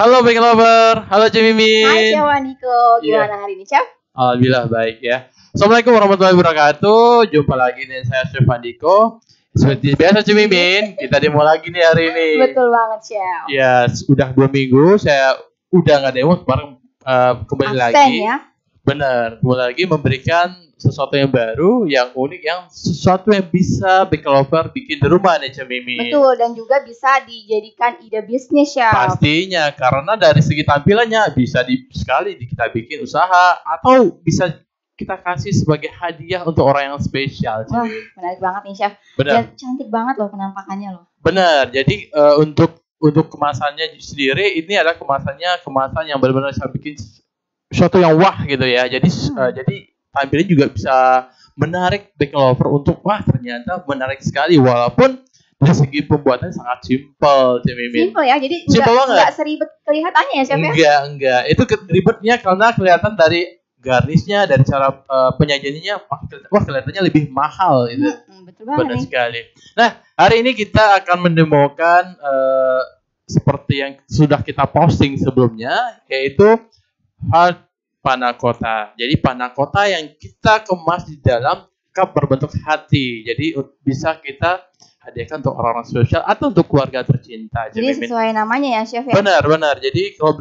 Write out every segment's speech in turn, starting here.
Halo Baking Lover, halo Cik Hai Mimin. Chef Andiko, gimana hari ini Chef? Alhamdulillah baik ya. Assalamualaikum warahmatullahi wabarakatuh. Jumpa lagi dengan saya Chef Andiko. Seperti biasa Cik Mimin, kita demo lagi nih hari ini. Betul banget Chef. Ya, udah 2 minggu saya udah nggak demo, kemarin kembali Absen lagi. ya. Benar, kembali lagi memberikan sesuatu yang baru, yang unik, yang sesuatu yang bisa Baking Lover bikin di rumah nih Cik Mimin. Betul, dan juga bisa dijadikan ide bisnis Chef. Pastinya, karena dari segi tampilannya bisa sekali kita bikin usaha atau bisa kita kasih sebagai hadiah untuk orang yang spesial. Wah, menarik banget nih Chef. Benar. Dan cantik banget loh penampakannya loh. Benar. Jadi untuk kemasannya sendiri ini adalah kemasan yang benar-benar saya bikin sesuatu yang wah gitu ya. Jadi tampilannya juga bisa menarik Baking Lover untuk wah ternyata menarik sekali walaupun dari segi pembuatannya sangat simpel, Cik Mimin. Simpel ya, jadi nggak seribet kelihatannya ya Chef ya? Enggak. Itu ribetnya karena kelihatan dari garnisnya, dari cara penyajiannya, wah kelihatannya lebih mahal itu. Betul banget. Benar sekali. Nah, hari ini kita akan mendemokan seperti yang sudah kita posting sebelumnya, yaitu hard panna cotta. Jadi panna cotta yang kita kemas di dalam cup berbentuk hati. Jadi bisa kita hadiahkan untuk orang-orang spesial atau untuk keluarga tercinta. Jadi sesuai namanya ya Chef ya? Benar. Jadi kalau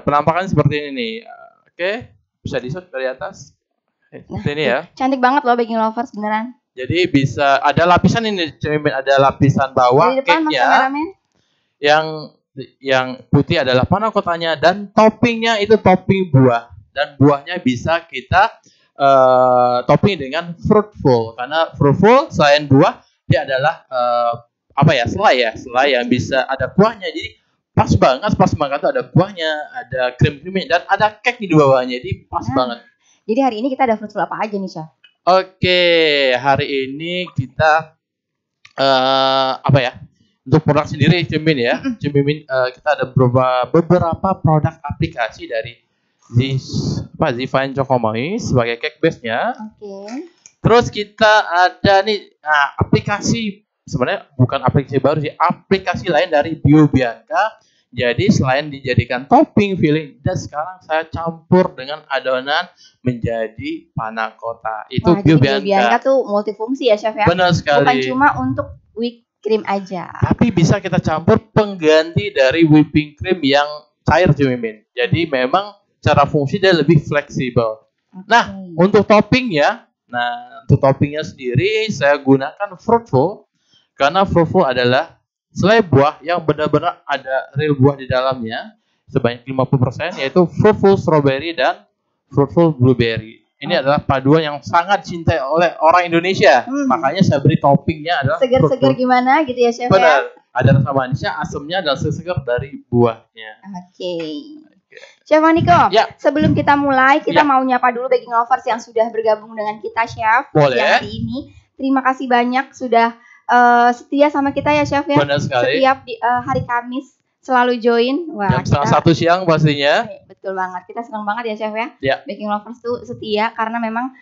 penampakannya seperti ini nih. Oke, bisa di-shot dari atas. Ini ya. Cantik banget loh Baking Lovers beneran. Jadi bisa ada lapisan ini, ada lapisan bawah cake-nya. Yang putih adalah panna cottanya dan toppingnya itu topping buah, dan buahnya bisa kita topping dengan fruitful, karena fruitful selain buah dia adalah selai yang bisa ada kuahnya. Jadi pas banget tuh ada kuahnya, ada krim-krimnya, dan ada cake di bawahnya, jadi pas banget. Jadi hari ini kita ada fruitful apa aja nih Chef? Oke, hari ini kita untuk produk sendiri Cik Mimin, kita ada beberapa produk aplikasi dari Zifine Chocomoy sebagai cake base-nya. Oke. Terus kita ada nih aplikasi, sebenarnya bukan aplikasi baru sih, aplikasi lain dari Bio Bianca. Jadi selain dijadikan topping filling, dan sekarang saya campur dengan adonan menjadi panna cotta. Itu Bio Bianca. Bio Bianca tuh multifungsi ya Chef ya? Benar sekali. Bukan cuma untuk whipped cream aja. Tapi bisa kita campur pengganti dari whipping cream yang cair Cik Mimin. Jadi memang cara fungsi dia lebih fleksibel. Okay. Nah, untuk toppingnya sendiri saya gunakan fruitful, karena fruitful adalah selai buah yang benar-benar ada real buah di dalamnya sebanyak 50%, yaitu fruitful strawberry dan fruitful blueberry. Ini adalah paduan yang sangat dicintai oleh orang Indonesia. Makanya saya beri toppingnya adalah segar-segar gimana gitu ya Chef. Benar. Ada rasa manisnya, asamnya, dan segar dari buahnya. Oke. Chef Andiko, sebelum kita mulai, kita mau nyapa dulu Baking Lovers yang sudah bergabung dengan kita Chef. Boleh. Yang hari ini. Terima kasih banyak sudah setia sama kita ya Chef ya. Benar sekali. Setiap hari Kamis selalu join. Wah, jam 1 siang pastinya. Betul banget. Kita senang banget ya Chef ya. Baking Lovers tuh setia karena memang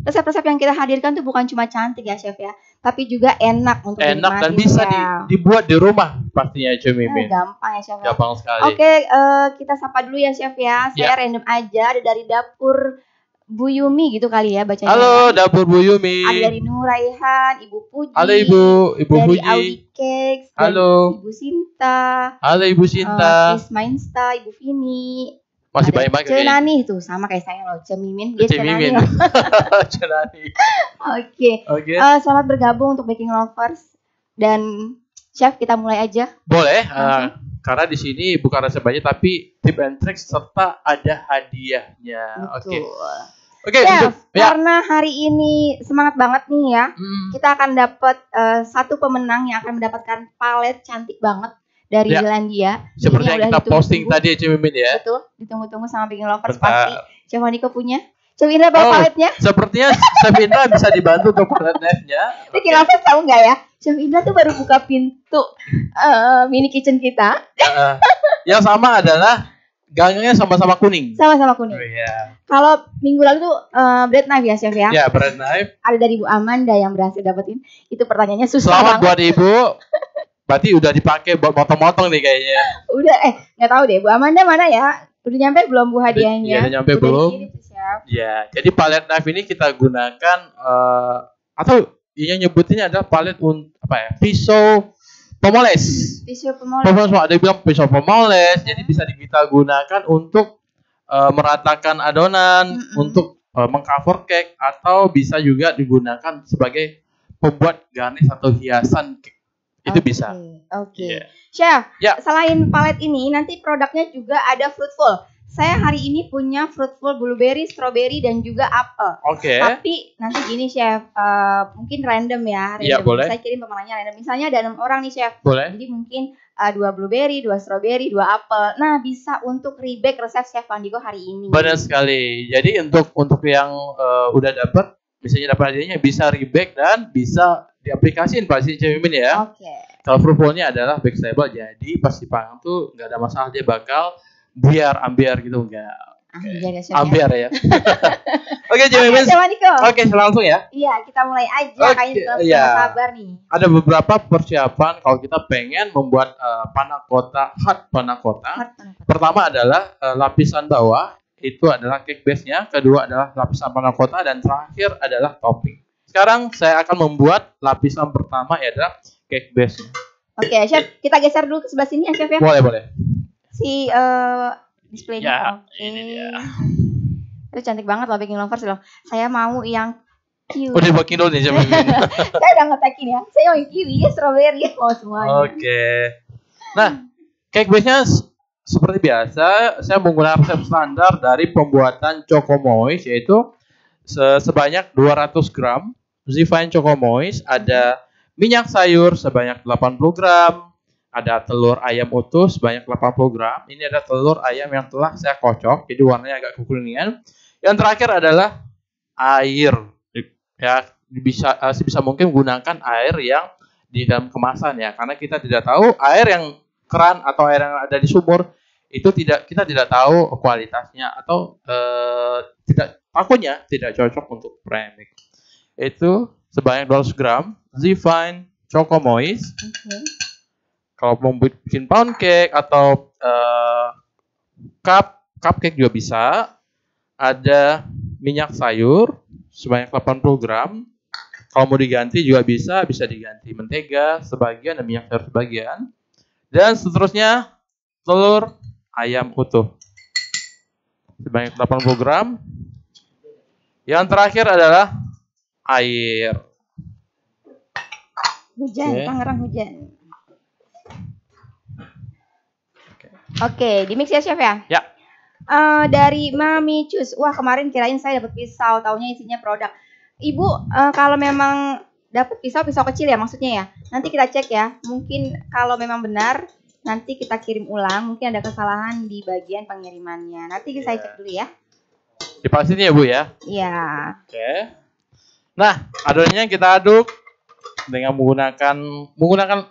resep-resep yang kita hadirkan tuh bukan cuma cantik ya Chef ya, tapi juga enak untuk dinikmati. Enak dan bisa dibuat di rumah pastinya Cik Mimin. Gampang ya Chef. Gampang sekali. Oke, kita sapa dulu ya Chef ya. Saya random aja, ada dari dapur Bu Yumi gitu kali ya bacanya. Halo, dapur Bu Yumi. Ada dari Nuraihan, Ibu Puji. Halo Ibu Puji. Dari Audi Cakes. Halo. Ibu Sinta. Halo Ibu Sinta. Ismainsta, Ibu Vini. Masih banyak Cenani tuh, sama kayak saya loh, Cemimin. Dia Cemimin. Cenani. Oke. Selamat bergabung untuk Baking Lovers. Dan Chef, kita mulai aja. Boleh. Karena di sini bukan resep aja, tapi tip and trick serta ada hadiahnya. Oke, Chef, karena hari ini semangat banget nih ya. Kita akan dapat satu pemenang yang akan mendapatkan palet cantik banget dari Zelandia. Seperti yang kita posting tadi Cik Mimin ya. Betul, ditunggu-tunggu sama Baking Lovers pasti. Chef Andiko punya. Chef Indra bawa paletnya? Sepertinya Chef Indra bisa dibantu untuk palet knife-nya. Baking Lovers tahu nggak ya? Chef Indra tuh baru buka pintu mini kitchen kita. Yang sama adalah gangnya sama-sama kuning. Sama-sama kuning. Kalau minggu lalu tuh bread knife ya Chef ya? Ya, bread knife. Ada dari Bu Amanda yang berhasil dapetin. Itu pertanyaannya susah Selamat buat Ibu. berarti udah dipakai buat motong-motong nih kayaknya. Udah, nggak tahu deh, Bu Amanda mana ya? Udah nyampe belum Bu hadiahnya? Iya, udah nyampe belum? Ya, jadi palette knife ini kita gunakan atau yang nyebutinnya adalah palette pisau pemoles. Pisau pemoles. Ada yang bilang pisau pemoles, jadi bisa kita gunakan untuk meratakan adonan, untuk mengcover cake, atau bisa juga digunakan sebagai pembuat garnish atau hiasan cake. Itu bisa. Oke. Yeah. Chef, selain palet ini, nanti produknya juga ada fruitful. Saya hari ini punya fruitful blueberry, strawberry, dan juga apel. Oke. Tapi nanti gini Chef, mungkin random ya. Iya, boleh. Saya kirim pemenangnya random. Misalnya ada 6 orang nih Chef. Boleh. Jadi mungkin 2 blueberry, 2 strawberry, 2 apel. Nah, bisa untuk rebake resep Chef Vandigo hari ini. Benar sekali. Jadi untuk yang udah dapat, misalnya dapat hadiahnya, bisa rebake dan bisa diaplikasiin pasti Mimin ya. Oke. Kalau fruitfulnya adalah backstable, jadi pas dipanggang tuh nggak ada masalah, dia bakal ambiar gitu, enggak. Ambiar ya. Oke, Mimin. Oke, langsung ya. Iya, kita mulai aja. Kayaknya kita sabar nih. Ada beberapa persiapan kalau kita pengen membuat panna cotta, hot panna cotta. Pertama adalah lapisan bawah, itu adalah cake base-nya. Kedua adalah lapisan panna cotta, dan terakhir adalah topping. Sekarang saya akan membuat lapisan pertama, yaitu cake base. Oke, Chef, kita geser dulu ke sebelah sini ya, Chef ya. Boleh. Si displaynya. Ya, ini dia. Itu cantik banget loh, baking lovers loh. Saya mau yang kiwi. Udah baking dulu nih, Chef. Saya udah ngetekin ya. Saya mau yang kiwi, strawberry, mau semuanya. Oke. Nah, cake base-nya seperti biasa, saya menggunakan resep standar dari pembuatan Choco Moist, yaitu sebanyak 200 gram Zifine Choco Moist, ada minyak sayur sebanyak 80 gram, ada telur ayam utuh sebanyak 80 gram. Ini ada telur ayam yang telah saya kocok, jadi warnanya agak kekuningan. Yang terakhir adalah air. Ya, sebisa mungkin gunakan air yang di dalam kemasan ya, karena kita tidak tahu air yang keran atau air yang ada di sumur itu kita tidak tahu kualitasnya, atau takutnya tidak cocok untuk premix. Itu sebanyak 200 gram Zifine Choco Moist. Kalau mau bikin pound cake atau cupcake juga bisa. Ada minyak sayur sebanyak 80 gram. Kalau mau diganti juga bisa diganti mentega sebagian dan minyak sayur sebagian. Dan seterusnya telur ayam utuh sebanyak 80 gram. Yang terakhir adalah air. Hujan, Tangerang hujan. Oke, di mix ya Chef ya? Ya. Dari Mami Cus. Wah, kemarin kirain saya dapat pisau, taunya isinya produk. Ibu, kalau memang dapat pisau kecil ya maksudnya ya. Nanti kita cek ya. Mungkin kalau memang benar, nanti kita kirim ulang. Mungkin ada kesalahan di bagian pengirimannya. Nanti saya cek dulu ya. Dipastikan ya Bu ya? Iya. Oke. Nah, adonannya kita aduk dengan menggunakan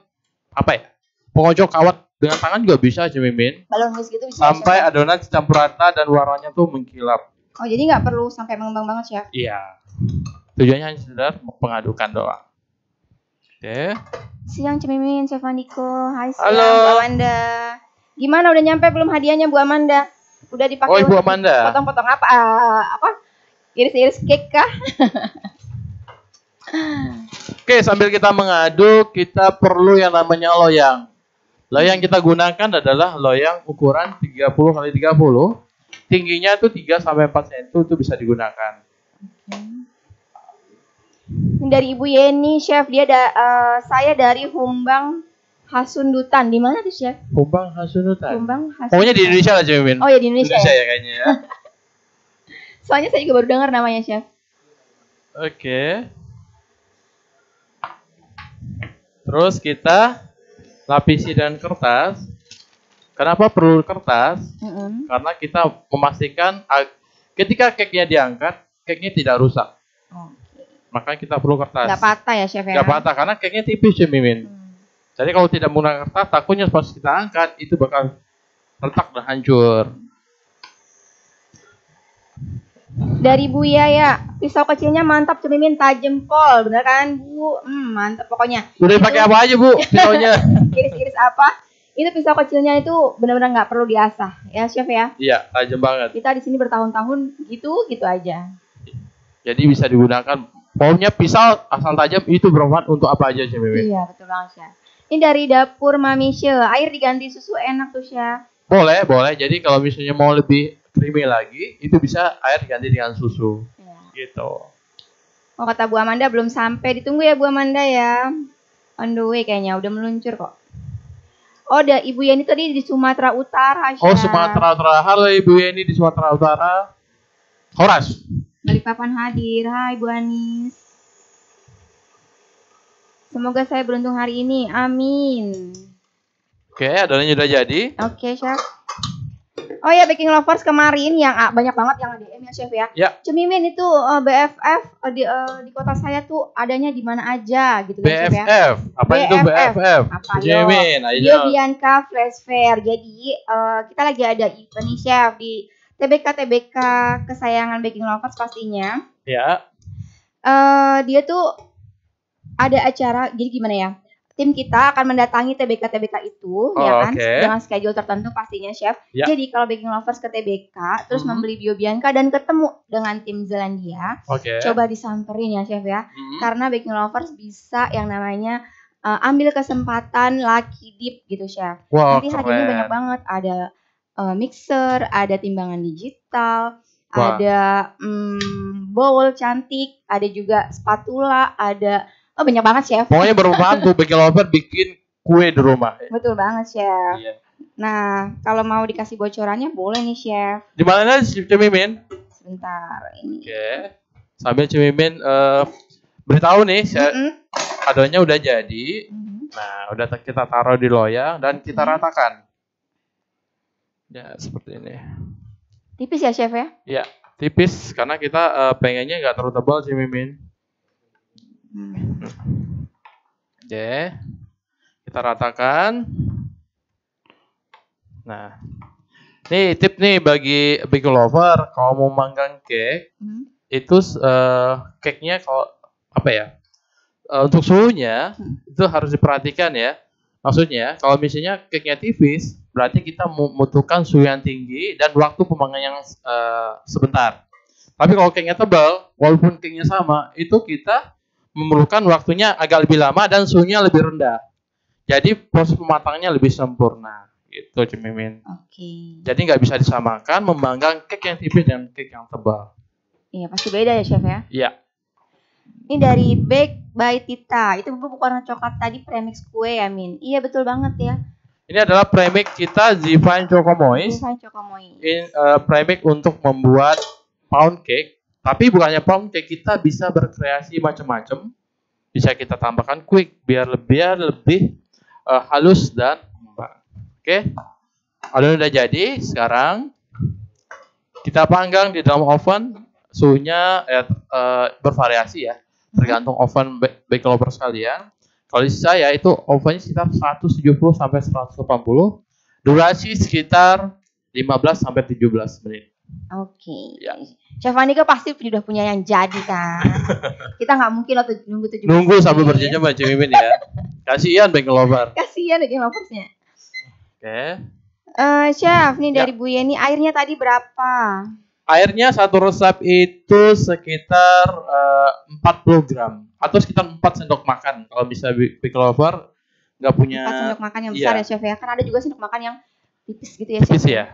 apa ya? Pengocok kawat dengan tangan juga bisa, Mimin. Balon whisk gitu bisa. Sampai adonan campur rata dan warnanya tuh mengkilap. Oh, jadi nggak perlu sampai mengembang banget, Chef? Iya. Tujuannya hanya sekedar mengadukan doang. Oke. Siang Mimin, Chef Andiko. Hai siang, halo Bu Amanda. Gimana, udah nyampe belum hadiahnya Bu Amanda? Udah dipakai Bu Amanda. Potong-potong apa? Iris-iris cake kah? Oke, sambil kita mengaduk, kita perlu yang namanya loyang. Loyang kita gunakan adalah loyang ukuran 30x30. Tingginya itu 3 sampai 4 cm itu bisa digunakan. Dari Ibu Yeni, Chef, dia saya dari Humbang Hasundutan. Di mana tuh, Chef? Humbang Hasundutan. Hasundutan. Pokoknya di Indonesia lah, Cemin. Oh ya, di Indonesia ya kayaknya ya. Soalnya saya juga baru dengar namanya, Chef. Oke. Terus kita lapisi dengan kertas. Kenapa perlu kertas? Karena kita memastikan ketika cake-nya diangkat, cake-nya tidak rusak. Makanya kita perlu kertas. Nggak patah ya, Chef ya? Nggak patah, karena cake-nya tipis ya, Mimin. Jadi kalau tidak menggunakan kertas, takutnya pas kita angkat, itu bakal retak dan hancur. Dari Bu Yaya, pisau kecilnya mantap Cemimin, tajam pol, bener kan Bu? Mantap pokoknya. Udah pakai apa aja Bu pisaunya? Iris-iris apa? Itu pisau kecilnya itu benar-benar nggak perlu diasah, ya Chef ya? Iya, tajam banget. Kita di sini bertahun-tahun gitu aja. Jadi bisa digunakan. Pokoknya pisau asal tajam itu bermanfaat untuk apa aja Cemimin? Iya betul banget Chef. Ini dari dapur Mami Syil, air diganti susu enak tuh Chef. Boleh. Jadi kalau misalnya mau lebih creamy lagi, itu bisa air diganti dengan susu. Ya. Gitu. Oh kata Bu Amanda belum sampai, ditunggu ya Bu Amanda ya. On the way kayaknya, udah meluncur kok. Oh, ada Ibu Yeni tadi di Sumatera Utara. Chef. Oh, Sumatera Utara. Halo Ibu Yeni di Sumatera Utara. Horas. Balikpapan hadir. Hai Bu Anis. Semoga saya beruntung hari ini. Amin. Oke, adonannya udah jadi. Oke, Chef. Oh ya, Baking Lovers kemarin yang banyak banget yang DM ya, Chef ya. Ya. Cemimin itu BFF di kota saya tuh adanya di mana aja gitu kan, Chef ya. BFF. Apa itu BFF? Apa Cemimin, ayo. Bio Bianca Flash Fair. Jadi kita lagi ada event nih, Chef, di TBK kesayangan Baking Lovers pastinya. Ya. Dia tuh ada acara, jadi gimana ya? Tim kita akan mendatangi TBK itu, ya kan, dengan schedule tertentu pastinya, Chef. Ya. Jadi kalau Baking Lovers ke TBK, terus membeli Bio Bianca dan ketemu dengan tim Zelandia, coba disamperin ya, Chef ya. Karena Baking Lovers bisa yang namanya ambil kesempatan lucky dip gitu, Chef. Wow, nanti hadiahnya banyak banget, ada mixer, ada timbangan digital, ada bowl cantik, ada juga spatula, ada banyak banget, Chef. Pokoknya bermanfaat tuh Baking Lover bikin kue di rumah. Betul banget, Chef. Iya. Nah, kalau mau dikasih bocorannya boleh nih, Chef. Di mana sih Cemimin? Sebentar, ini. Oke. Sambil Cemimin beritahu nih, adonannya udah jadi. Nah, udah kita taruh di loyang dan kita ratakan. Ya, seperti ini. Tipis ya, Chef ya? Iya, tipis karena kita pengennya nggak terlalu tebal Cemimin. Oke, kita ratakan. Nah, nih tip nih bagi Baking Lover, kalau mau manggang cake, itu cake-nya kalau apa ya? Untuk suhunya itu harus diperhatikan ya. Maksudnya, kalau misalnya cake-nya tipis, berarti kita membutuhkan suhu yang tinggi dan waktu pemanggangan yang sebentar. Tapi kalau cake-nya tebal, walaupun cake-nya sama, itu kita memerlukan waktunya agak lebih lama dan suhunya lebih rendah. Jadi proses pematangannya lebih sempurna. Gitu, Cemimin. Oke. Jadi nggak bisa disamakan memanggang cake yang tipis dan cake yang tebal. Iya, pasti beda ya, Chef ya? Iya. Ini dari Bake by Tita. Itu bubuk warna coklat tadi premix kue ya, Min? Iya, betul banget ya. Ini adalah premix kita Zifine Choco Moist. Zifine Choco Moist. Ini premix untuk membuat pound cake. Tapi bukannya pound cake, kita bisa berkreasi macam-macam. Bisa kita tambahkan quick biar lebih halus dan lembab. Oke. Adonan udah jadi. Sekarang kita panggang di dalam oven. Suhunya bervariasi ya. Tergantung oven Baking Lover sekalian. Kalau di saya itu ovennya sekitar 170 sampai 180. Durasi sekitar 15 sampai 17 menit. Oke. Ya. Chef Andika pasti sudah punya yang jadi kan. Kita nggak mungkin waktu nunggu 17 Nunggu sampai berjam-jam Mbak Cemimin ya. Kasihan Baking Lover. Kasihan Baking Loversnya. Oke. Chef, nih dari Bu Yeni, airnya tadi berapa? Airnya satu resep itu sekitar 40 gram atau sekitar 4 sendok makan. Kalau bisa Baking Lover nggak punya 4 sendok makan yang besar ya, Chef ya. Kan ada juga sendok makan yang tipis gitu ya, Chef. Tipis ya.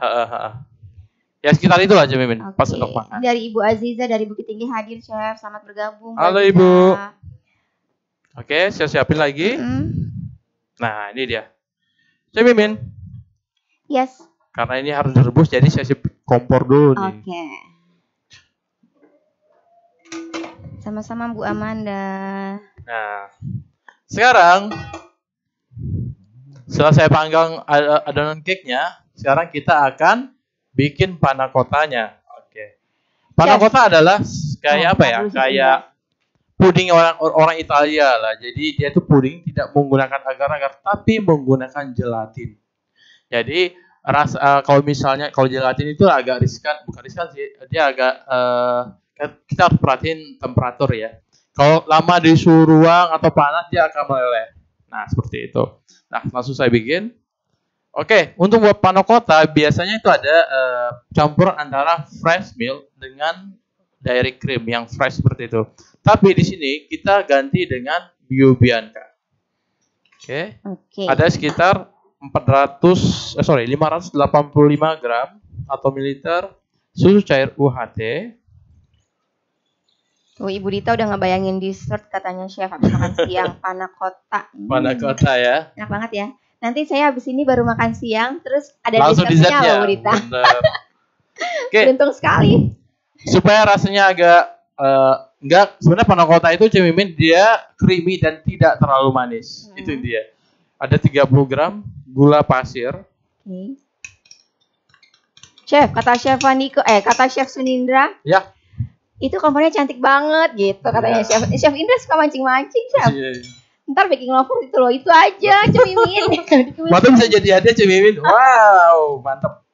Ya sekitar itulah Cemimin. 4 sendok makan. Dari Ibu Aziza dari Bukit Tinggi hadir, Chef. Selamat bergabung. Halo Ibu. Oke, siapin lagi. Nah, ini dia. Cemimin. Yes. Karena ini harus direbus, jadi saya kompor dulu nih. Oke. Sama-sama Bu Amanda. Nah, sekarang setelah saya panggang adonan cake-nya, sekarang kita akan bikin panna cottanya. Oke. Panna cotta adalah kayak apa ya? Kayak puding orang Italia lah. Jadi dia tuh puding tidak menggunakan agar-agar, tapi menggunakan gelatin. Jadi Kalau misalnya kalau gelatin itu agak riskan, bukan riskan sih, dia agak kita harus perhatiin temperatur ya. Kalau lama di suhu ruang atau panas dia akan meleleh. Nah seperti itu. Nah langsung saya bikin. Oke, untuk buat panna cotta biasanya itu ada campuran antara fresh milk dengan dairy cream yang fresh seperti itu. Tapi di sini kita ganti dengan Bio Bianca. Oke. Ada sekitar 585 gram atau mililiter susu cair UHT. Tuh Ibu Dita udah ngebayangin dessert katanya chef habis makan siang panna cotta. Panna cotta ya. Enak banget ya. Nanti saya habis ini baru makan siang, terus ada langsung dessertnya loh, Bu Dita. Oke. Beruntung sekali. Supaya rasanya agak enggak, sebenarnya panna cotta itu Cemimin dia creamy dan tidak terlalu manis. Itu dia. Ada 30 gram gula pasir. Oke. Chef, kata Chef Sunindra. Ya. Itu kompornya cantik banget gitu katanya Chef. Chef Indra suka mancing-mancing, Chef. Iya. Ntar baking lover itu loh, itu aja Cemimin. Waktu bisa jadi hadiah Cemimin. Wow, mantap.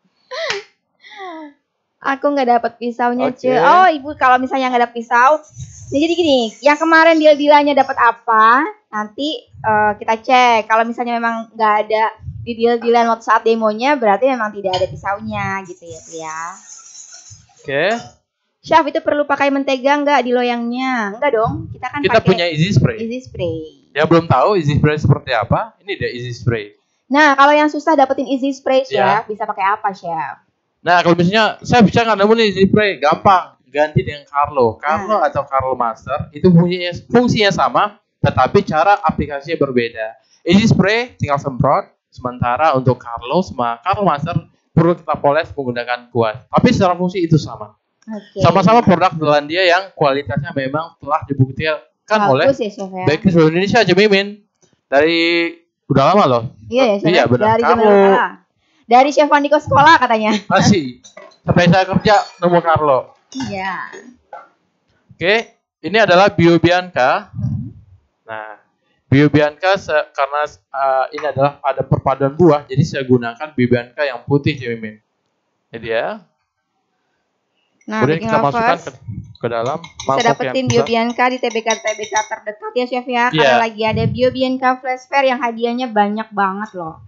Aku nggak dapat pisaunya, Okay. Oh, Ibu kalau misalnya nggak dapat pisau, ya jadi gini, yang kemarin deal-dealannya dapat apa? Nanti kita cek. Kalau misalnya memang nggak ada di deal-dealan waktu saat demonya, berarti memang tidak ada pisaunya gitu ya. Oke. Chef, itu perlu pakai mentega nggak di loyangnya? Enggak dong, kita kan Kita pakai punya easy spray. easy spray. Ya belum tahu easy spray seperti apa. Ini dia easy spray. Nah, kalau yang susah dapetin easy spray, Chef, Ya. bisa pakai apa, Chef? Nah kalau misalnya saya bisa nggak nemu nih easy spray, gampang. Ganti dengan Carlo atau Carlo Master. Itu fungsinya sama, tetapi cara aplikasinya berbeda. Easy spray tinggal semprot. Sementara untuk Carlo sama Carlo Master perlu kita poles menggunakan kuas. Tapi secara fungsi itu sama. Okay. Sama-sama produk Zelandia yang kualitasnya memang telah dibuktikan oleh Bagus ya, Chef ya. Bakery seluruh Indonesia aja Mimin. Dari udah lama loh. Iya ya, Chef. Iya, benar. Dari zaman sekolah. Dari Chef Andiko sekolah katanya. Masih. Sampai saya kerja nemu Carlo. Iya. Oke, ini adalah Bio Bianca. Nah, Bio Bianca karena ini adalah ada perpaduan buah, jadi saya gunakan Bio Bianca yang putih Mimin. Jadi ya. Nah, kemudian baking kita masukkan lovers, ke dalam bisa mangkok dapetin yang Bio besar. Bianca di TBK terdekat ya, Chef ya. Iya. Karena lagi ada Bio Bianca Flash Fair yang hadiahnya banyak banget loh.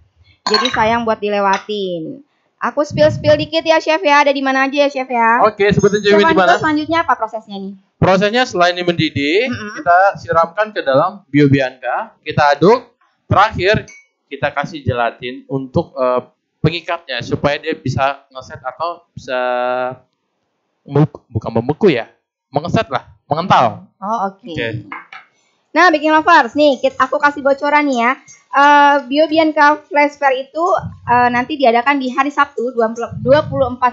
Jadi sayang buat dilewatin. Aku spill dikit ya, Chef ya. Ada di mana aja ya, Chef ya? Oke, sebutin Chef Mimin di mana? Andiko, selanjutnya apa prosesnya nih? Prosesnya selain ini mendidih, kita siramkan ke dalam Bio Bianca, kita aduk, terakhir kita kasih gelatin untuk pengikatnya supaya dia bisa ngeset atau bisa bukan membeku ya, mengeset lah, mengental. Oh, oke. Oke. Nah, baking lovers, nih aku kasih bocoran nih ya. Bio Bianca Flash Fair itu nanti diadakan di hari Sabtu 24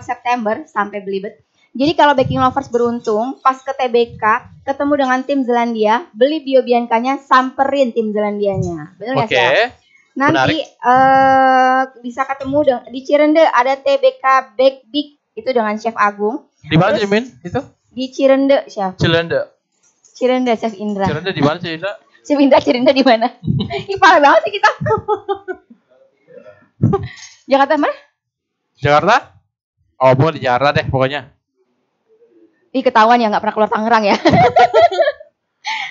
September sampai belibet. Jadi kalau baking lovers beruntung pas ke TBK ketemu dengan tim Zelandia, beli Bio Biancanya, samperin tim Zelandianya. Benar nggak, Chef? Nanti bisa ketemu di Cirende, ada TBK Bake Big itu dengan Chef Agung. Di mana Min? Itu? Di Cirende, Chef. Cirende, Chef Indra. Cirende di mana Cirende? Chef Indra, Cirende di mana? Ih, parah banget sih kita. Jakarta mana? Jakarta? Oh, bukan di Jakarta deh pokoknya. Ih, ketahuan ya, nggak pernah keluar Tangerang ya.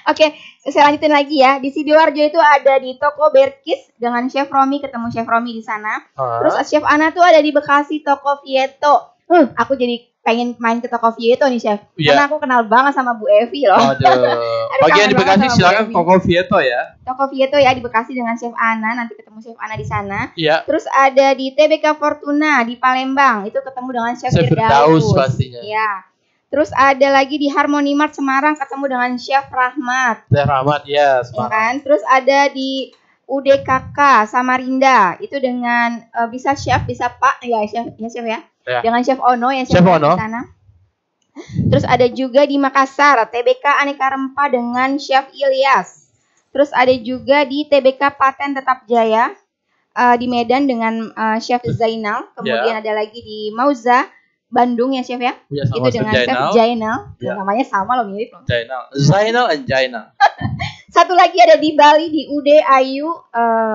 Oke, saya lanjutin lagi ya. Di Sidoarjo itu ada di toko Berkis dengan Chef Romi, ketemu Chef Romi di sana. Terus Chef Ana tuh ada di Bekasi, toko Vieto. Aku jadi pengen main ke toko Vieto nih, Chef. Iya. Karena aku kenal banget sama Bu Evi loh. Aduh. Bagi yang di Bekasi silakan toko Vieto ya. Toko Vieto ya di Bekasi dengan Chef Ana, nanti ketemu Chef Ana di sana. Iya. Terus ada di TBK Fortuna di Palembang, itu ketemu dengan Chef Firdaus pastinya. Iya. Terus ada lagi di Harmony Mart Semarang ketemu dengan Chef Rahmat. Chef Rahmat ya, Ya kan? Terus ada di UDKK Samarinda itu dengan bisa Chef, bisa Pak ya, Chef ya. Ya. Dengan Chef Ono yang Chef Ono di sana. Terus ada juga di Makassar TBK Aneka Rempah dengan Chef Ilyas. Terus ada juga di TBK Paten Tetap Jaya di Medan dengan Chef Zainal. Kemudian ada lagi di Mauza Bandung ya, Chef ya. Ya, Itu dengan Chef Jainal. Ya. Namanya sama loh, mirip loh. Zainal and Jainal. Satu lagi ada di Bali di UD Ayu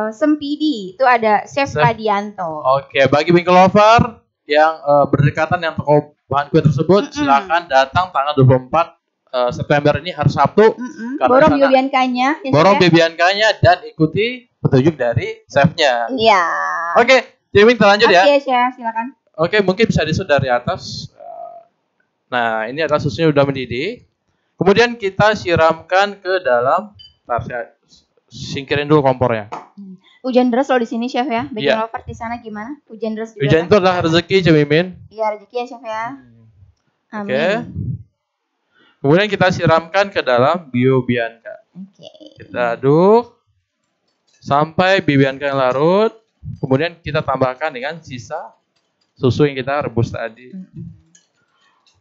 Sempidi. Itu ada Chef Radianto. Oke, bagi Bingkai Lover yang berdekatan yang toko bahan kue tersebut, silakan datang tanggal 24 September ini hari Sabtu. Borong bibiankanya. Borong bibiankanya dan ikuti petunjuk dari chefnya. Iya. Oke, Jimin terlanjut ya. Oke, Chef, silakan. Oke, mungkin bisa disut dari atas. Nah, ini adalah susunya udah mendidih. Kemudian kita siramkan ke dalam. Ntar saya singkirin dulu kompornya. Hujan deras loh di sini, Chef ya. Bingkai Iya. Lover di sana gimana? Hujan deras juga. Hujan itu adalah rezeki, Cemimin. Iya, rezeki ya, Chef ya. Amin. Oke. Kemudian kita siramkan ke dalam bibianka. Oke. Kita aduk sampai bibianka yang larut. Kemudian kita tambahkan dengan sisa susu yang kita rebus tadi.